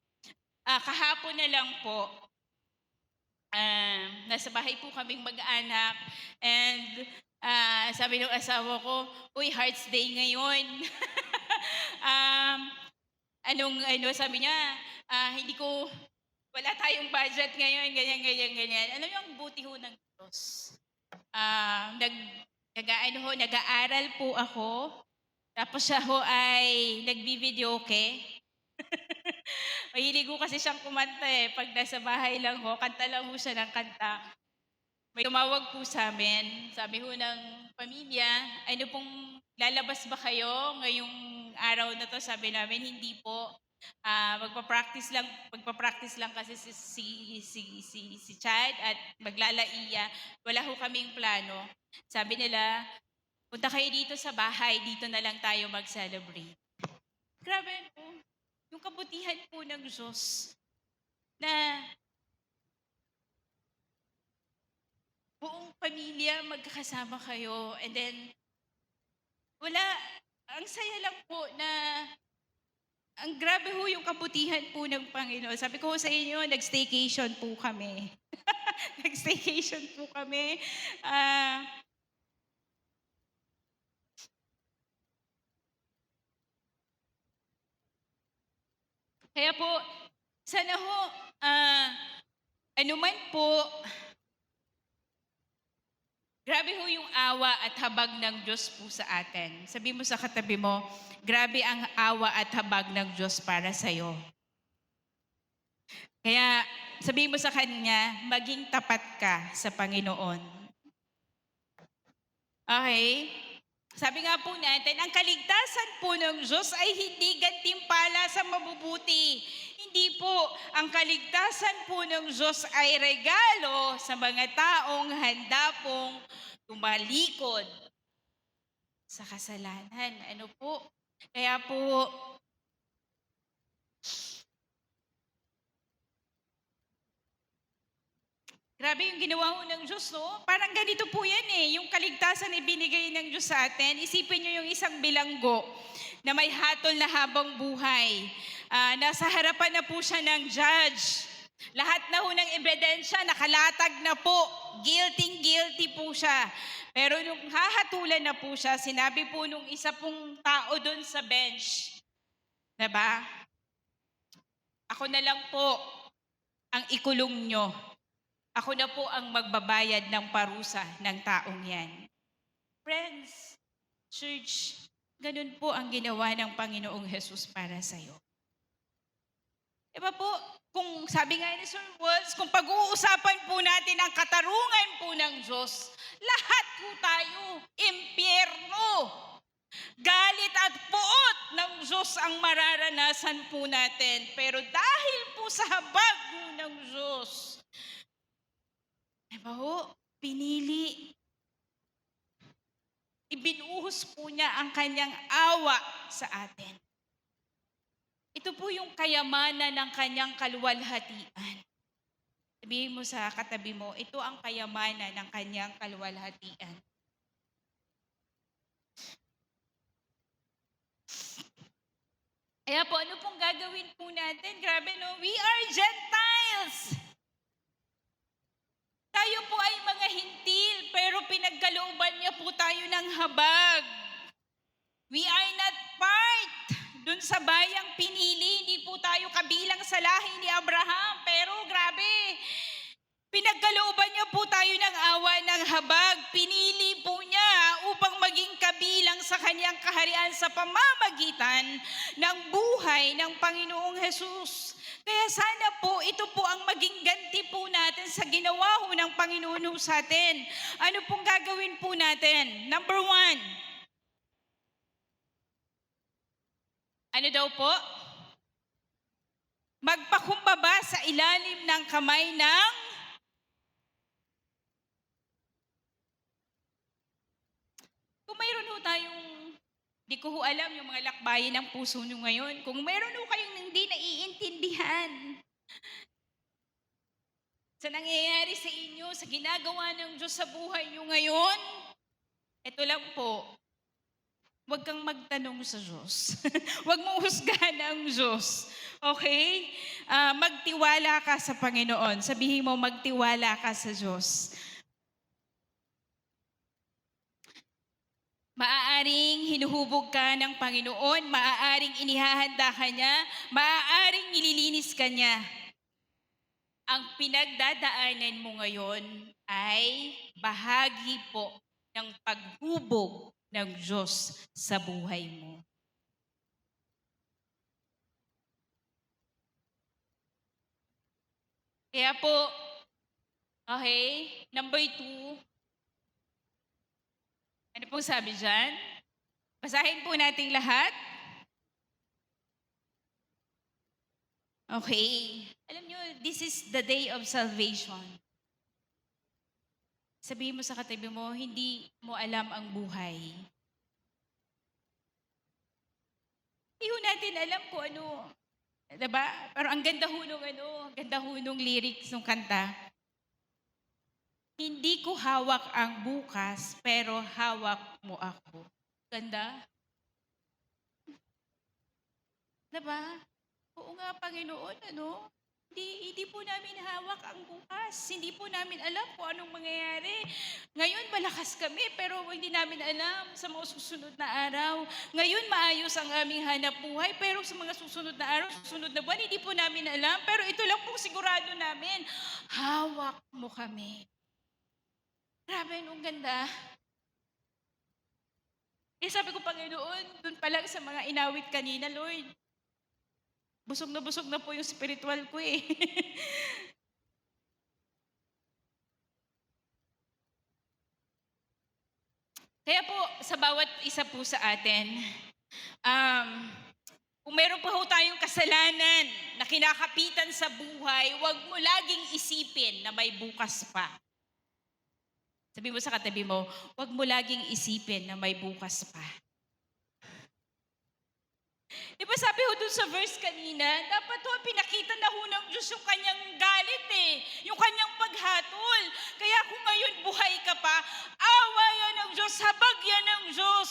Kahapon na lang po, nasa bahay po kaming mag-anak and sabi ng asawa ko, uy, Hearts Day ngayon. sabi niya, hindi ko, wala tayong budget ngayon, ganyan, ganyan, ganyan. Alam niyo, ang buti ho ng Diyos. Nag-aaral po ako, tapos siya ho ay nagbi-videoke. Mahilig ho kasi siyang kumanta pag nasa bahay lang ho, kanta lang ho siya ng kanta. May tumawag po sa amin, sabi ho ng pamilya, ano pong lalabas ba kayo ngayong araw na to? Sabi namin, hindi po. Magpa-practice lang kasi si Chad at maglalaiya. Wala ho kaming plano. Sabi nila, punta kayo dito sa bahay, dito na lang tayo mag-celebrate. Grabe po, yung kabutihan po ng Diyos na buong pamilya magkakasama kayo, and then ang saya lang po na ang grabe ho yung kabutihan po ng Panginoon. Sabi ko sa inyo, nag-staycation po kami. Nag-staycation po kami. Kaya po, sana ho, anuman po, grabe ho yung awa at habag ng Diyos po sa atin. Sabi mo sa katabi mo, grabe ang awa at habag ng Diyos para sa'yo. Kaya sabi mo sa Kanya, maging tapat ka sa Panginoon. Okay? Sabi nga po natin, ang kaligtasan po ng Diyos ay hindi gantimpala sa mabubuti. Hindi po. Ang kaligtasan po ng Diyos ay regalo sa mga taong handa pong tumalikod sa kasalanan. Ano po? Kaya po, grabe yung ginawa ho ng Diyos, no? Parang ganito po yan yung kaligtasan na ibinigay ng Diyos sa atin. Isipin nyo yung isang bilanggo na may hatol na habang buhay. Nasa harapan na po siya ng judge. Lahat na ho ng ebidensya, nakalatag na po. Guilty po siya. Pero nung hahatulan na po siya, sinabi po nung isa pong tao doon sa bench, diba? Ako na lang po ang ikulong nyo. Ako na po ang magbabayad ng parusa ng taong yan. Friends, church, ganun po ang ginawa ng Panginoong Jesus para sa'yo. Diba po, kung sabi nga ni Sir Walls, kung pag-uusapan po natin ang katarungan po ng Diyos, lahat po tayo, impyerno, galit at puot ng Diyos ang mararanasan po natin. Pero dahil po sa habag po ng Diyos, diba ho? Pinili. Ibinuhos po niya ang kanyang awa sa atin. Ito po yung kayamanan ng kanyang kaluwalhatian. Sabihin mo sa katabi mo, ito ang kayamanan ng kanyang kaluwalhatian. Kaya po, ano pong gagawin po natin? Grabe no? We are Gentiles! Tayo po ay mga hintil, pero pinagkalooban niya po tayo ng habag. We are not part dun sa bayang pinili. Hindi po tayo kabilang sa lahi ni Abraham. Pero grabe, pinagkalooban niya po tayo ng awa ng habag. Pinili po niya upang maging kabilang sa kanyang kaharian sa pamamagitan ng buhay ng Panginoong Jesus. Kaya sana po, ito po ang maging ganti po natin sa ginawa ho ng Panginoon sa atin. Ano pong gagawin po natin? Number 1. Ano daw po? Magpakumbaba sa ilalim ng kamay ng kung mayroon ho tayong, di ko ho alam yung mga lakbayin ng puso nyo ngayon. Kung mayroon ho kayong hindi naiintindihan sa nangyayari sa inyo, sa ginagawa ng Diyos sa buhay nyo ngayon, ito lang po, huwag kang magtanong sa Diyos. Huwag mong husgahan ang Diyos. Okay? Magtiwala ka sa Panginoon. Sabihin mo, magtiwala ka sa Diyos. Maaaring hinuhubog ka ng Panginoon, maaaring inihahanda ka niya, maaaring nililinis ka niya. Ang pinagdadaanan mo ngayon ay bahagi po ng paghubog ng Diyos sa buhay mo. Kaya po, okay, number 2, ano pong sabi dyan? Basahin po nating lahat. Okay. Alam nyo, this is the day of salvation. Sabihin mo sa katabi mo, hindi mo alam ang buhay. Hindi ho natin alam kung ano. Diba? Pero ang ganda ho nung ganda ho nung lyrics ng kanta. Hindi ko hawak ang bukas, pero hawak mo ako. Ganda? Diba? Oo nga, Panginoon, Hindi po namin hawak ang bukas. Hindi po namin alam kung anong mangyayari. Ngayon, malakas kami, pero hindi namin alam sa mga susunod na araw. Ngayon, maayos ang aming hanap buhay, pero sa mga susunod na araw, susunod na buwan, hindi po namin alam. Pero ito lang po sigurado namin, hawak mo kami. Grabe, ang ganda. Sabi ko, Panginoon, dun pa lang sa mga inawit kanina, Lord, busog na po yung spiritual ko eh. Kaya po, sa bawat isa po sa atin, kung meron pa ho tayong kasalanan na kinakapitan sa buhay, huwag mo laging isipin na may bukas pa. Sabi mo sa katabi mo, huwag mo laging isipin na may bukas pa. Di ba sabi ho dun sa verse kanina, dapat ho pinakita na ho ng Diyos yung kanyang galit yung kanyang paghatol. Kaya kung ngayon buhay ka pa, awa yan ng Diyos, habag yan ng Diyos.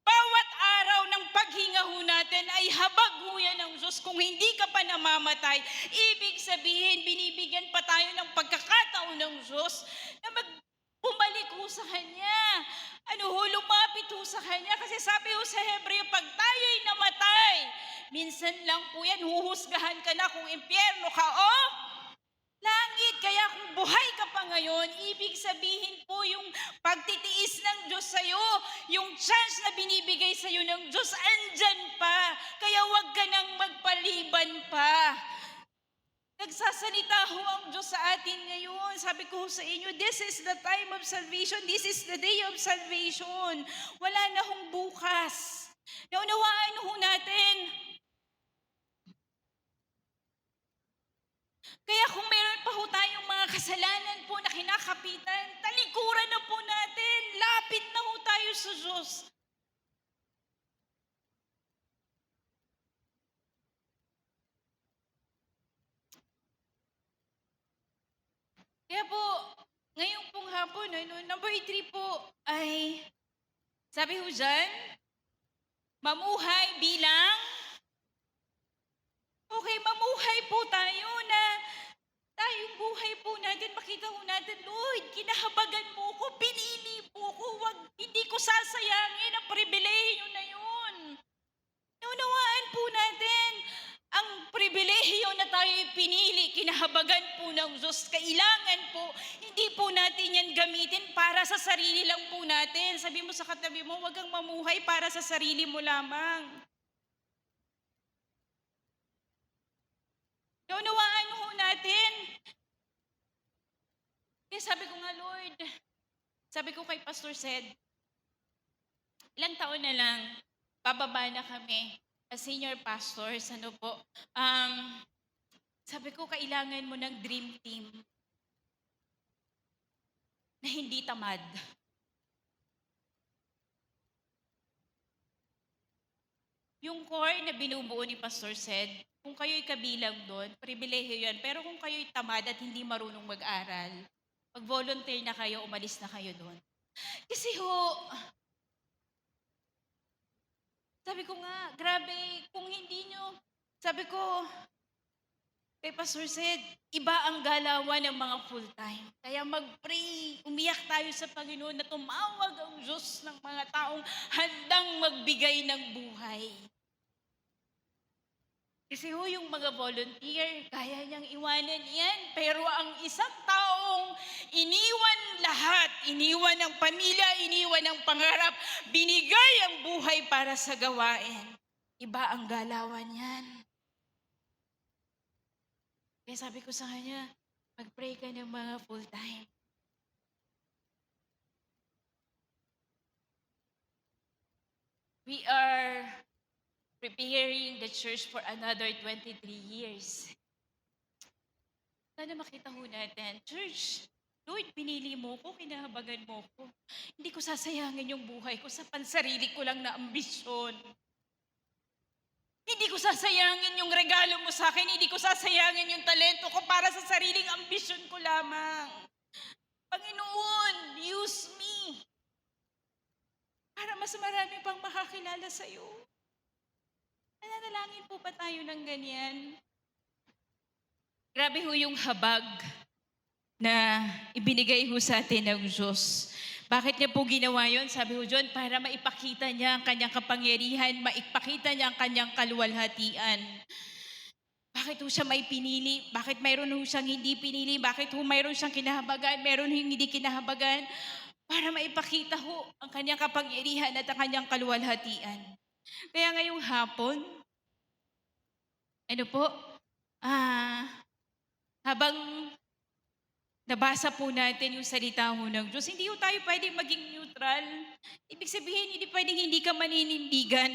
Bawat araw ng paghinga ho natin ay habag ho yan ng Diyos. Kung hindi ka pa namamatay, ibig sabihin, binibigyan pa tayo ng pagkakataon ng Diyos na bumalik ho sa Kanya. Lumapit ho sa Kanya. Kasi sabi ho sa Hebreo, pag tayo'y namatay, minsan lang po yan, huhusgahan ka na kung impyerno ka o langit. Kaya kung buhay ka pa ngayon, ibig sabihin po yung pagtitiis ng Diyos sa'yo, yung chance na binibigay sa'yo ng Diyos, andyan pa. Kaya huwag ka nang magpaliban pa. Nagsasalita ho ang Diyos sa atin ngayon. Sabi ko sa inyo, this is the time of salvation. This is the day of salvation. Wala na hong bukas. Naunawaan ho natin. Kaya kung meron pa ho tayong mga kasalanan po na kinakapitan, talikuran na po natin. Lapit na ho tayo sa Diyos. Kaya po, ngayong pong hapon, number 3 po ay, sabi ho dyan, mamuhay bilang, mamuhay po tayo na tayong buhay po natin, makita ho natin, Lord, kinahabagan mo ko, pinili mo ko, hindi ko sasayangin ang pribilehiyo na yun. Naunawaan po natin, ang pribilehiyo na tayo pinili, kinahabagan po ng Diyos. Kailangan po, hindi po natin yan gamitin para sa sarili lang po natin. Sabi mo sa katabi mo, huwag kang mamuhay para sa sarili mo lamang. Naunawaan ho natin. Kaya sabi ko nga, Lord, sabi ko kay Pastor Sed, ilang taon na lang, bababa na kami. As senior pastors, sabi ko, kailangan mo ng dream team na hindi tamad. Yung core na binubuo ni Pastor Sed, kung kayo'y kabilang doon, pribilehiyo yan. Pero kung kayo'y tamad at hindi marunong mag-aral, mag-volunteer na kayo, umalis na kayo doon. Kasi sabi ko nga, grabe, kung hindi nyo, sabi ko, Kay Pastor said, iba ang galawan ng mga full-time. Kaya mag-pray, umiyak tayo sa Panginoon na tumawag ang Diyos ng mga taong handang magbigay ng buhay. Kasi yung mga volunteer, kaya niyang iwanan yan. Pero ang isang taong iniwan lahat, iniwan ang pamilya, iniwan ang pangarap, binigay ang buhay para sa gawain. Iba ang galawan yan. Kaya sabi ko sa kanya, mag-pray ka ng mga full-time. We are preparing the church for another 23 years. Sana makita ho natin, Church, Lord, pinili mo ko, kinahabagan mo ko. Hindi ko sasayangin yung buhay ko sa pansarili ko lang na ambisyon. Hindi ko sasayangin yung regalo mo sa akin. Hindi ko sasayangin yung talento ko para sa sariling ambisyon ko lamang. Panginoon, use me para mas marami pang makakilala sa iyo. Nananalangin po pa tayo ng ganyan. Grabe ho yung habag na ibinigay ho sa atin ng Diyos. Bakit niya po ginawa yun? Sabi ho John, para maipakita niya ang kanyang kapangyarihan, maipakita niya ang kanyang kaluwalhatian. Bakit ho siya may pinili? Bakit mayroon ho siyang hindi pinili? Bakit ho mayroon siyang kinahabagan? Mayroon ho hindi kinahabagan? Para maipakita ho ang kanyang kapangyarihan at ang kanyang kaluwalhatian. Kaya ngayong hapon, habang nabasa po natin yung salita ho ng Diyos, hindi ho tayo pwedeng maging neutral. Ibig sabihin, hindi pwedeng hindi ka maninindigan.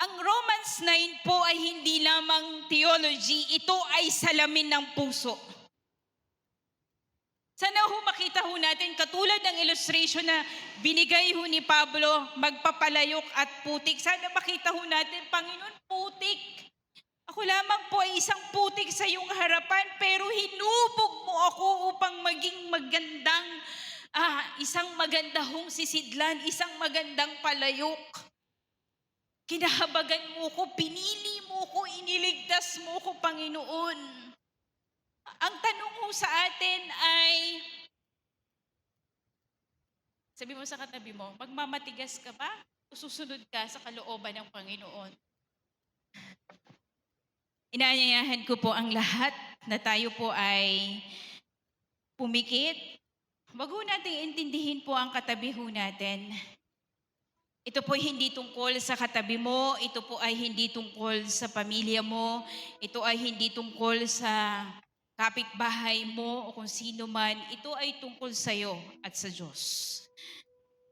Ang Romans 9 po ay hindi lamang theology, ito ay salamin ng puso. Sana ho makita ho natin, katulad ng illustration na binigay ho ni Pablo, magpapalayok at putik. Sana makita ho natin, Panginoon, putik. Ako lamang po ay isang putik sa iyong harapan, pero hinubog mo ako upang maging isang magandang sisidlan, isang magandang palayok. Kinahabagan mo ko, pinili mo ko, iniligtas mo ko, Panginoon. Ang tanong mo sa atin ay, sabi mo sa katabi mo, magmamatigas ka ba o susunod ka sa kalooban ng Panginoon? Inaanyayahan ko po ang lahat na tayo po ay pumikit. Wag ho nating intindihin po ang katabi ho natin. Ito po ay hindi tungkol sa katabi mo, ito po ay hindi tungkol sa pamilya mo, ito ay hindi tungkol sa kapitbahay mo o kung sino man, ito ay tungkol sa iyo at sa Diyos.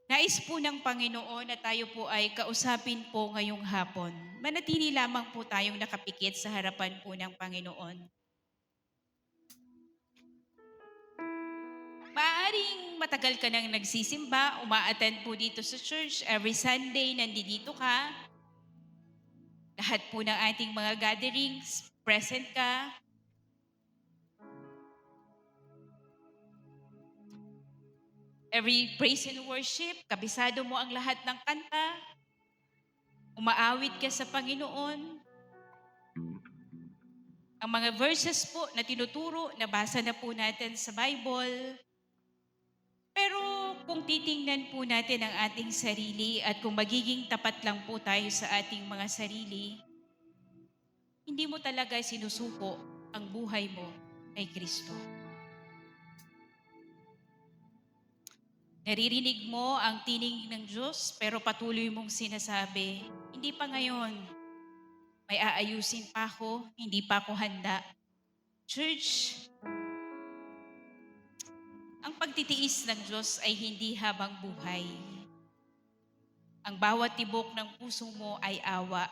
Nais po ng Panginoon na tayo po ay kausapin po ngayong hapon. Manatili lamang po tayong nakapikit sa harapan po ng Panginoon. Maaaring matagal ka nang nagsisimba, umaattend po dito sa church, every Sunday nandito ka. Lahat po ng ating mga gatherings, present ka. Every praise and worship, kabisado mo ang lahat ng kanta. Umaawit ka sa Panginoon. Ang mga verses po na tinuturo, nabasa na po natin sa Bible. Pero kung titingnan po natin ang ating sarili at kung magiging tapat lang po tayo sa ating mga sarili, hindi mo talaga sinusuko ang buhay mo kay Kristo. Naririnig mo ang tinig ng Diyos, pero patuloy mong sinasabi, hindi pa ngayon. May aayusin pa ako, hindi pa ako handa. Church, ang pagtitiis ng Diyos ay hindi habang buhay. Ang bawat tibok ng puso mo ay awa.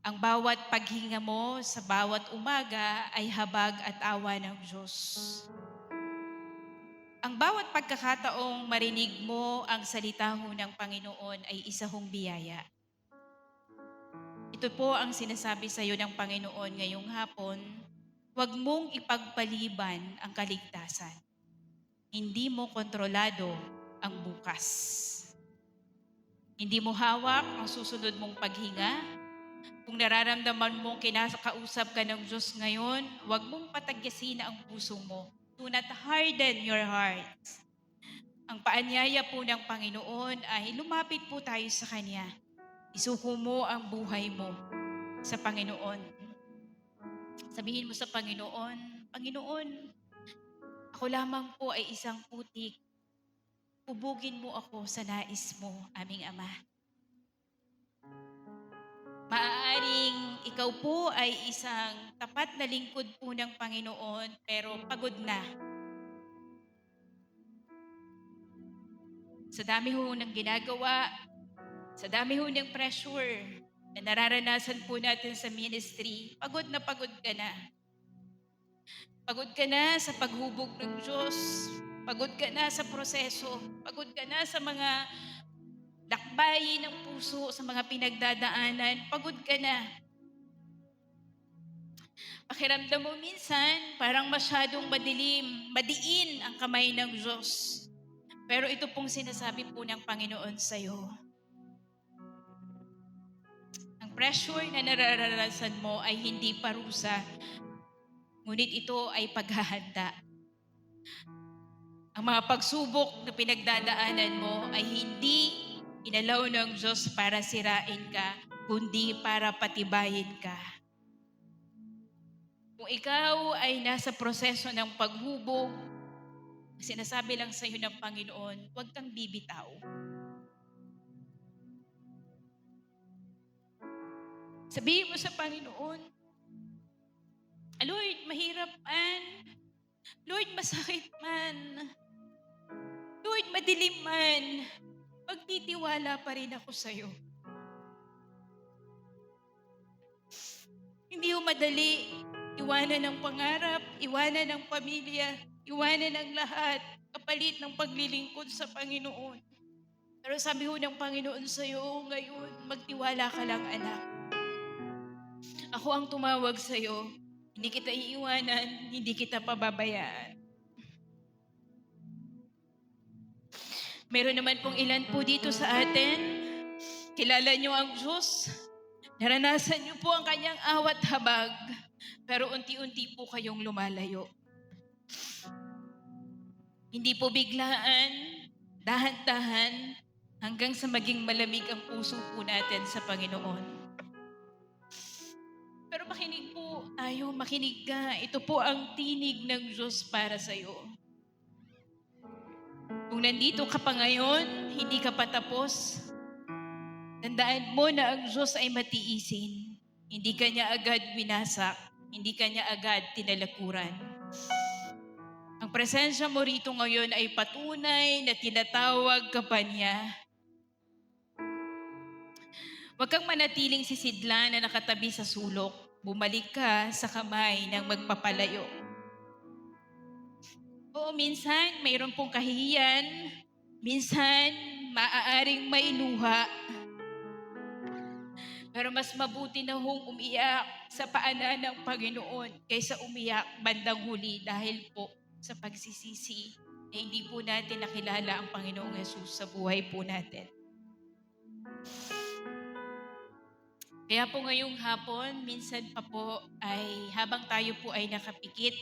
Ang bawat paghinga mo sa bawat umaga ay habag at awa ng Diyos. Ang bawat pagkakataong marinig mo ang salita ho ng Panginoon ay isa hong biyaya. Ito po ang sinasabi sa iyo ng Panginoon ngayong hapon, huwag mong ipagpaliban ang kaligtasan. Hindi mo kontrolado ang bukas. Hindi mo hawak ang susunod mong paghinga. Kung nararamdaman mong kinakausap ka ng Diyos ngayon, huwag mong patagyasin ang puso mo. Do not harden your heart. Ang paanyaya po ng Panginoon ay lumapit po tayo sa Kanya. Isuko mo ang buhay mo sa Panginoon. Sabihin mo sa Panginoon, Panginoon, ako lamang po ay isang putik. Hubugin mo ako sa nais mo, aming Ama. Maaaring ikaw po ay isang tapat na lingkod po ng Panginoon pero pagod na. Sa dami ho ng ginagawa, sa dami ho ng pressure na nararanasan po natin sa ministry, pagod na pagod ka na. Pagod ka na sa paghubog ng Diyos. Pagod ka na sa proseso. Pagod ka na sa mga dakbayin ng puso, sa mga pinagdadaanan. Pagod ka na. Pakiramdam mo minsan, parang masyadong madiin ang kamay ng Diyos. Pero ito pong sinasabi po ng Panginoon sa'yo. Ang pressure na nararanasan mo ay hindi parusa, ngunit ito ay paghahanda. Ang mga pagsubok na pinagdadaanan mo ay hindi inalaw ng Diyos para sirain ka, kundi para patibayin ka. Kung ikaw ay nasa proseso ng paghubog, sinasabi lang sa iyo ng Panginoon, huwag kang bibitaw. Sabihin mo sa Panginoon, Lord, mahirap man. Lord, masakit man. Lord, madilim man. Magtitiwala pa rin ako sa iyo. Hindi mo madali iwanan ng pangarap, iwanan ng pamilya, iwanan ng lahat, kapalit ng paglilingkod sa Panginoon. Pero sabi ho ng Panginoon sa iyo ngayon, magtiwala ka lang, anak. Ako ang tumawag sa iyo. Hindi kita iiwanan, hindi kita pababayaan. Meron naman pong ilan po dito sa atin. Kilala niyo ang Diyos. Naranasan niyo po ang kanyang awat habag. Pero unti-unti po kayong lumalayo. Hindi po biglaan, dahan-dahan, hanggang sa maging malamig ang puso po natin sa Panginoon. Pero makinig po tayo, makinig ka. Ito po ang tinig ng Diyos para sa iyo. Kung nandito ka pa ngayon, hindi ka pa tapos, tandaan mo na ang Diyos ay matiisin. Hindi ka niya agad winasak. Hindi ka niya agad tinalakuran. Ang presensya mo rito ngayon ay patunay na tinatawag ka pa niya. Huwag kang manatiling sisidlan na nakatabi sa sulok. Bumalik ka sa kamay ng magpapalayo. Oo, minsan mayroon pong kahihiyan. Minsan maaaring may luha. Pero mas mabuti na hong umiyak sa paanan ng Panginoon kaysa umiyak bandang huli dahil po sa pagsisisi na hindi po natin nakilala ang Panginoong Yesus sa buhay po natin. Kaya po ngayong hapon, minsan pa po ay habang tayo po ay nakapikit,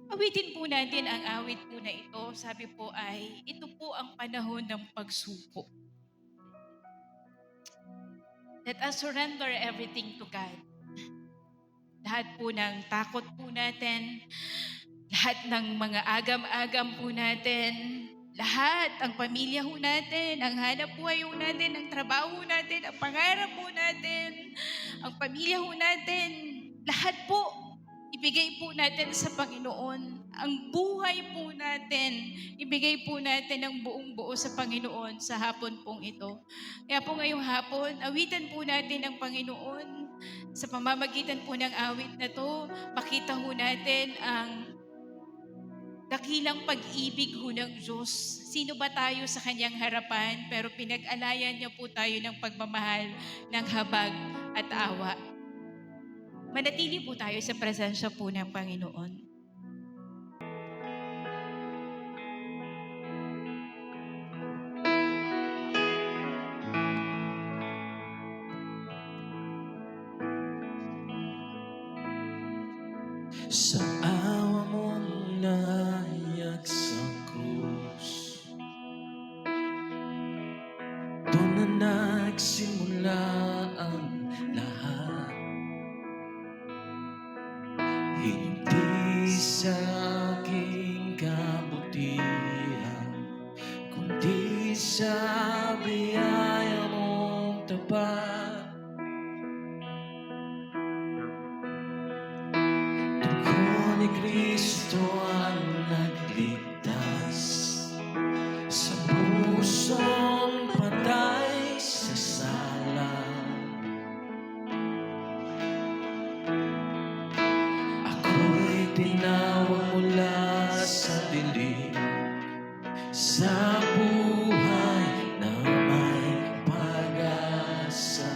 awitin po natin ang awit po na ito. Sabi po ay, ito po ang panahon ng pagsuko. Let us surrender everything to God. Lahat po ng takot po natin, lahat ng mga agam-agam po natin, lahat, ang pamilya ho natin, ang hanap buhay ho natin, ang trabaho natin, ang pangarap po natin, ang pamilya ho natin, lahat po, ibigay po natin sa Panginoon. Ang buhay po natin, ibigay po natin ng buong buo sa Panginoon sa hapon pong ito. Kaya po ngayong hapon, awitan po natin ang Panginoon. Sa pamamagitan po ng awit na to, makita ho natin ang dakilang pag-ibig ho ng Diyos. Sino ba tayo sa kanyang harapan? Pero pinag-alayan niya po tayo ng pagmamahal, ng habag at awa. Manatili po tayo sa presensya po ng Panginoon. sa awa mong nahayag sa krus. Doon na nagsimula ang lahat, hindi sa aking kabutihan, kundi sa biyaya mong tapat. Dugo ni Kristo ang nagligtas sa pusong patay sa sala. Ako'y tinawag mula sa dilim, sa buhay na may pag-asa.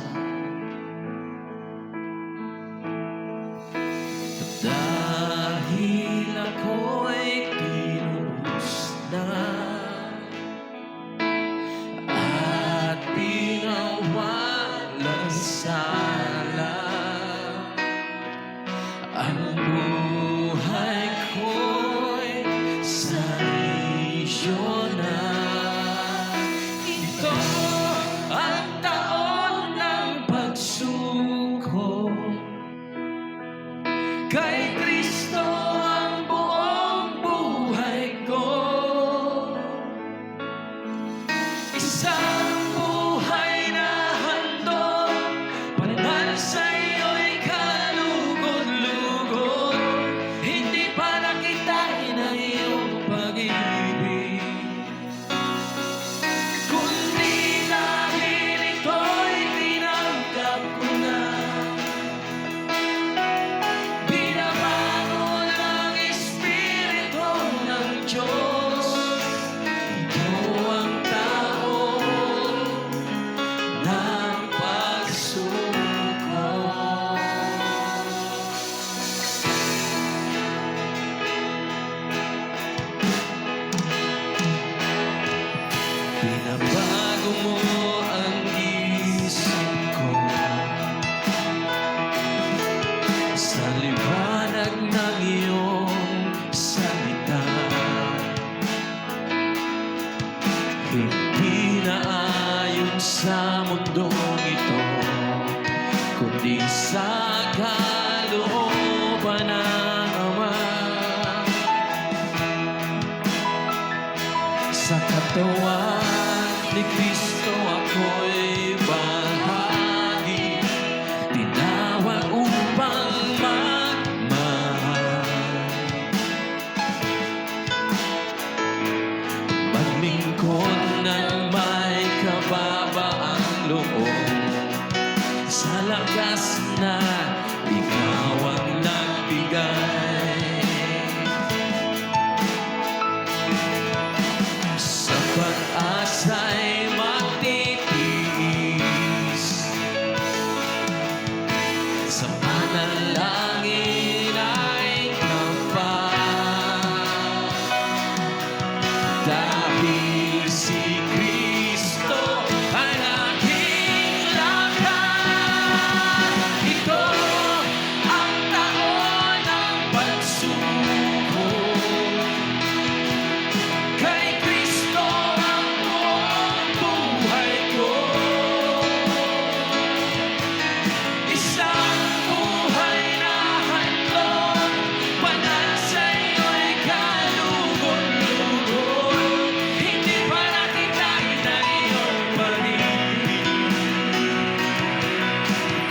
Dahil ako'y tinubos na at pinawalang sala, ang buhay ko'y sa iyo na. Ito ang taon ng pagsuko, kay Kristo ang buong buhay ko. Isang buhay na handog, banal sa iyo'y kalugod-lugod. Hindi pa nakitain ang iyong pag-ibig, kundi dahil ito'y tinanggap ko na. Binabago ng Espiritu ng Diyos. Ito ang taon ng pagsuko. Binabago mo ang isip ko sa liwanag ng iyong salita. Hindi na ayon sa mundong ito, kundi sa kalooban ng Ama. Sa katawan ni Kristo ako'y bahagi, tinawag upang magmahal, maglingkod ng may kababaang loob, sa lakas na ikaw ang nagbigay. Sa pag-asa'y magtitiis, sa panalangin ay tapat. Dahil si Kristo ay aking lakas. Ito ang taon ng pagsuko, kay Kristo ang buong buhay ko. Isang buhay na handog, banal sa iyo'y kalugod-lugod. Hindi pa nakitain ang iyong pag-ibig,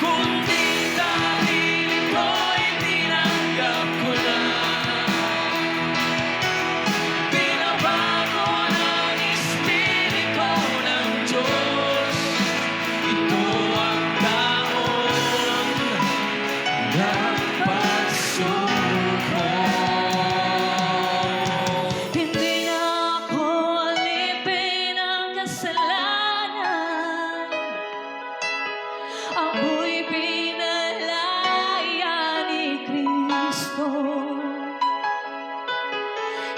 kundi dahil ito'y tinanggap ko na. Binabago ng Espiritu ng Diyos. Ito ang taon ng pagsuko. Hindi na ako alipin ng kasalanan, ako'y pinalaya ni Kristo.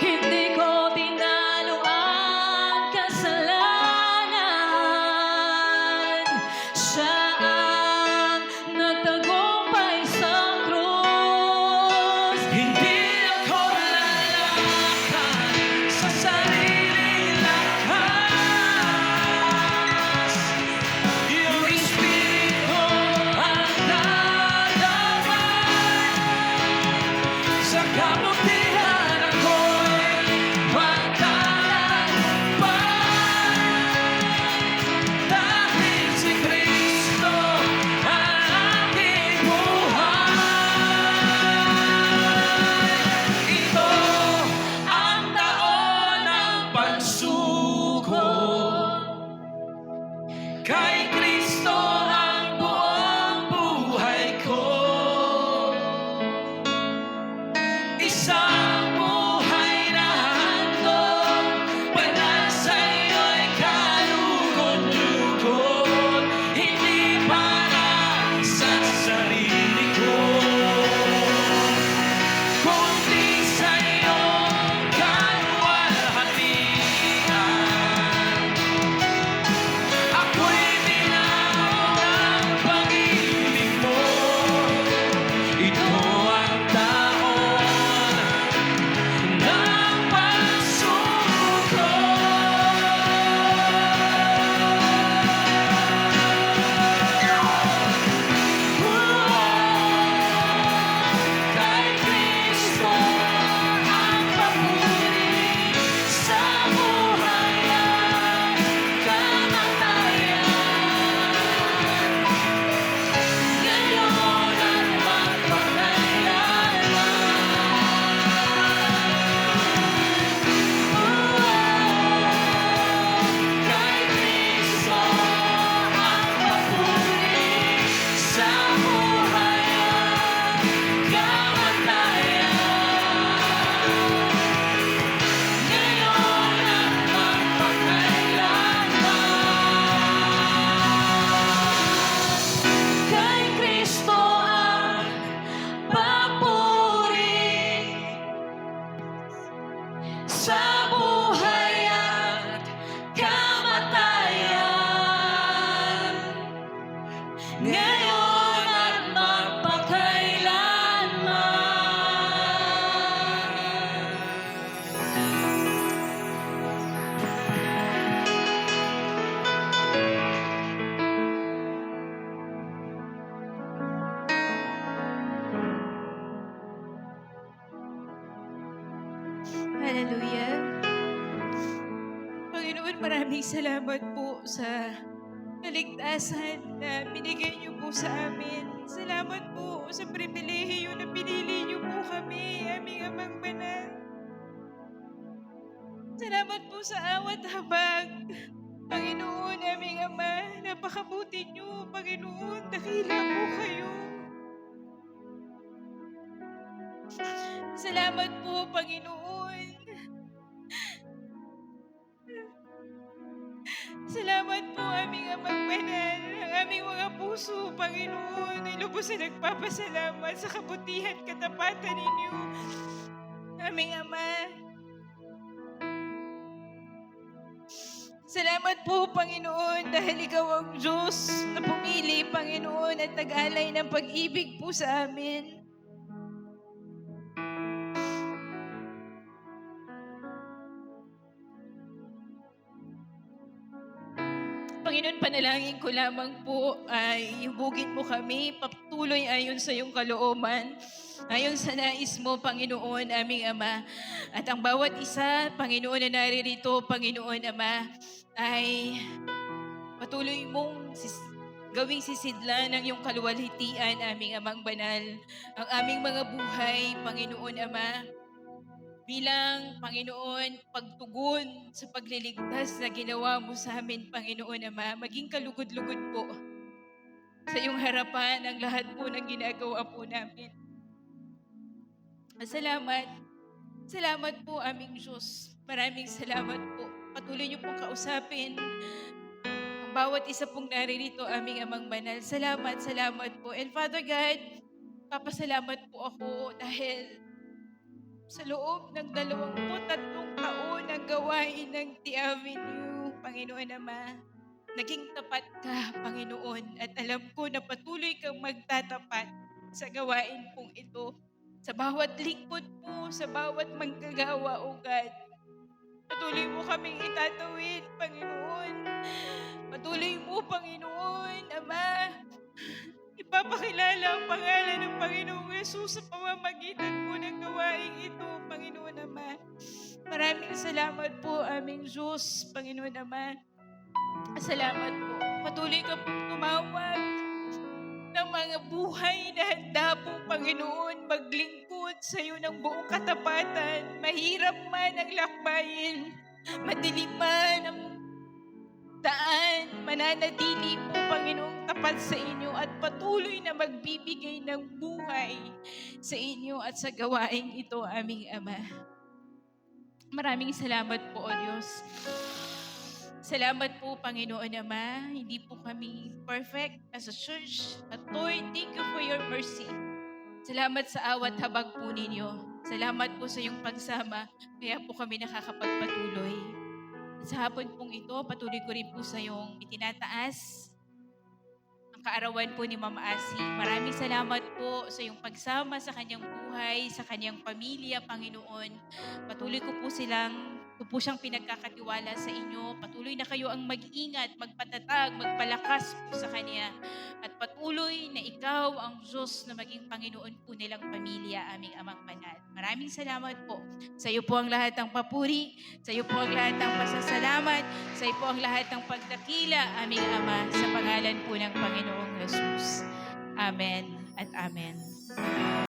Hindi ko tinalo ang kasalanan, siya ang nagtagumpay sa krus. ngayon at magpakailanman. Hallelujah. Panginoon, maraming salamat po sa kaligtasan na binigay niyo po sa amin. Salamat po sa pribilehiyo na pinili niyo po kami, aming Amang Banal. Salamat po sa awat habag. Panginoon, aming Ama, napakabuti niyo, Panginoon, dakila po kayo. Salamat po, Panginoon. Salamat po, aming Amang Banal. Ang aming mga puso, Panginoon, ay lubos na nagpapasalamat sa kabutihan at katapatan ninyo. Aming Ama. Salamat po, Panginoon, dahil ikaw ang Diyos na pumili, Panginoon, at nag-alay ng pag-ibig po sa amin. Panginoon, panalangin ko lamang po ay hubugin mo kami, patuloy ayon sa iyong kalooban, ayon sa nais mo, Panginoon, aming Ama. At ang bawat isa, Panginoon, na naririto, Panginoon, Ama, ay patuloy mong gawing sisidlan ng iyong kaluwalhatian, aming Amang Banal, ang aming mga buhay, Panginoon, Ama, bilang, Panginoon, pagtugon sa pagliligtas na ginawa mo sa amin, Panginoon Ama, maging kalugod-lugod po sa iyong harapan ang lahat po ng ginagawa po namin. Salamat. Salamat po, aming Diyos. Maraming salamat po. Patuloy niyo pong kausapin ang bawat isa pong naririto, aming Amang Banal. Salamat, salamat po. And Father God, papasalamat po ako dahil sa loob ng 23 taon ng gawain ng The Avenue, Panginoon Ama, naging tapat ka, Panginoon, at alam ko na patuloy kang magtatapat sa gawain pong ito. Sa bawat lingkod po, sa bawat manggagawa, O God. Patuloy mo kaming itatawid, Panginoon. Patuloy mo, Panginoon, Ama, ipapakilala ang pangalan ng Panginoong Yesus sa pamamagitan po ng gawain ito, Panginoon Ama. Maraming salamat po, aming Diyos, Panginoon Ama. Salamat po. Patuloy ka pong tumawag ng mga buhay na handa po, Panginoon, maglingkod sa iyo ng buong katapatan. Mahirap man ang lakbayin, madilim man ang daan, mananatili po, Panginoong, tapat sa inyo at patuloy na magbibigay ng buhay sa inyo at sa gawaing ito, aming Ama. Maraming salamat po, O Diyos. Salamat po, Panginoon Ama. Hindi po kami perfect as a church, but Lord, thank you for your mercy. Salamat sa awat habag po ninyo. Salamat po sa iyong pagsama, kaya po kami nakakapagpatuloy. Sa hapon pong ito, patuloy ko rin po sa iyong itinataas ang kaarawan po ni Mama Asi. Maraming salamat po sa iyong pagsama sa kanyang buhay, sa kanyang pamilya, Panginoon. Patuloy ko po siyang pinagkakatiwala sa inyo. Patuloy na kayo ang mag-ingat, magpatatag, magpalakas po sa kanya. At patuloy na ikaw ang Diyos na maging Panginoon po nilang pamilya, aming Amang Banal. Maraming salamat po. Sa iyo po ang lahat ng papuri, sa iyo po ang lahat ng pasasalamat, sa iyo po ang lahat ng pagdakila, aming Ama, sa pangalan po ng Panginoong Jesus. Amen at Amen.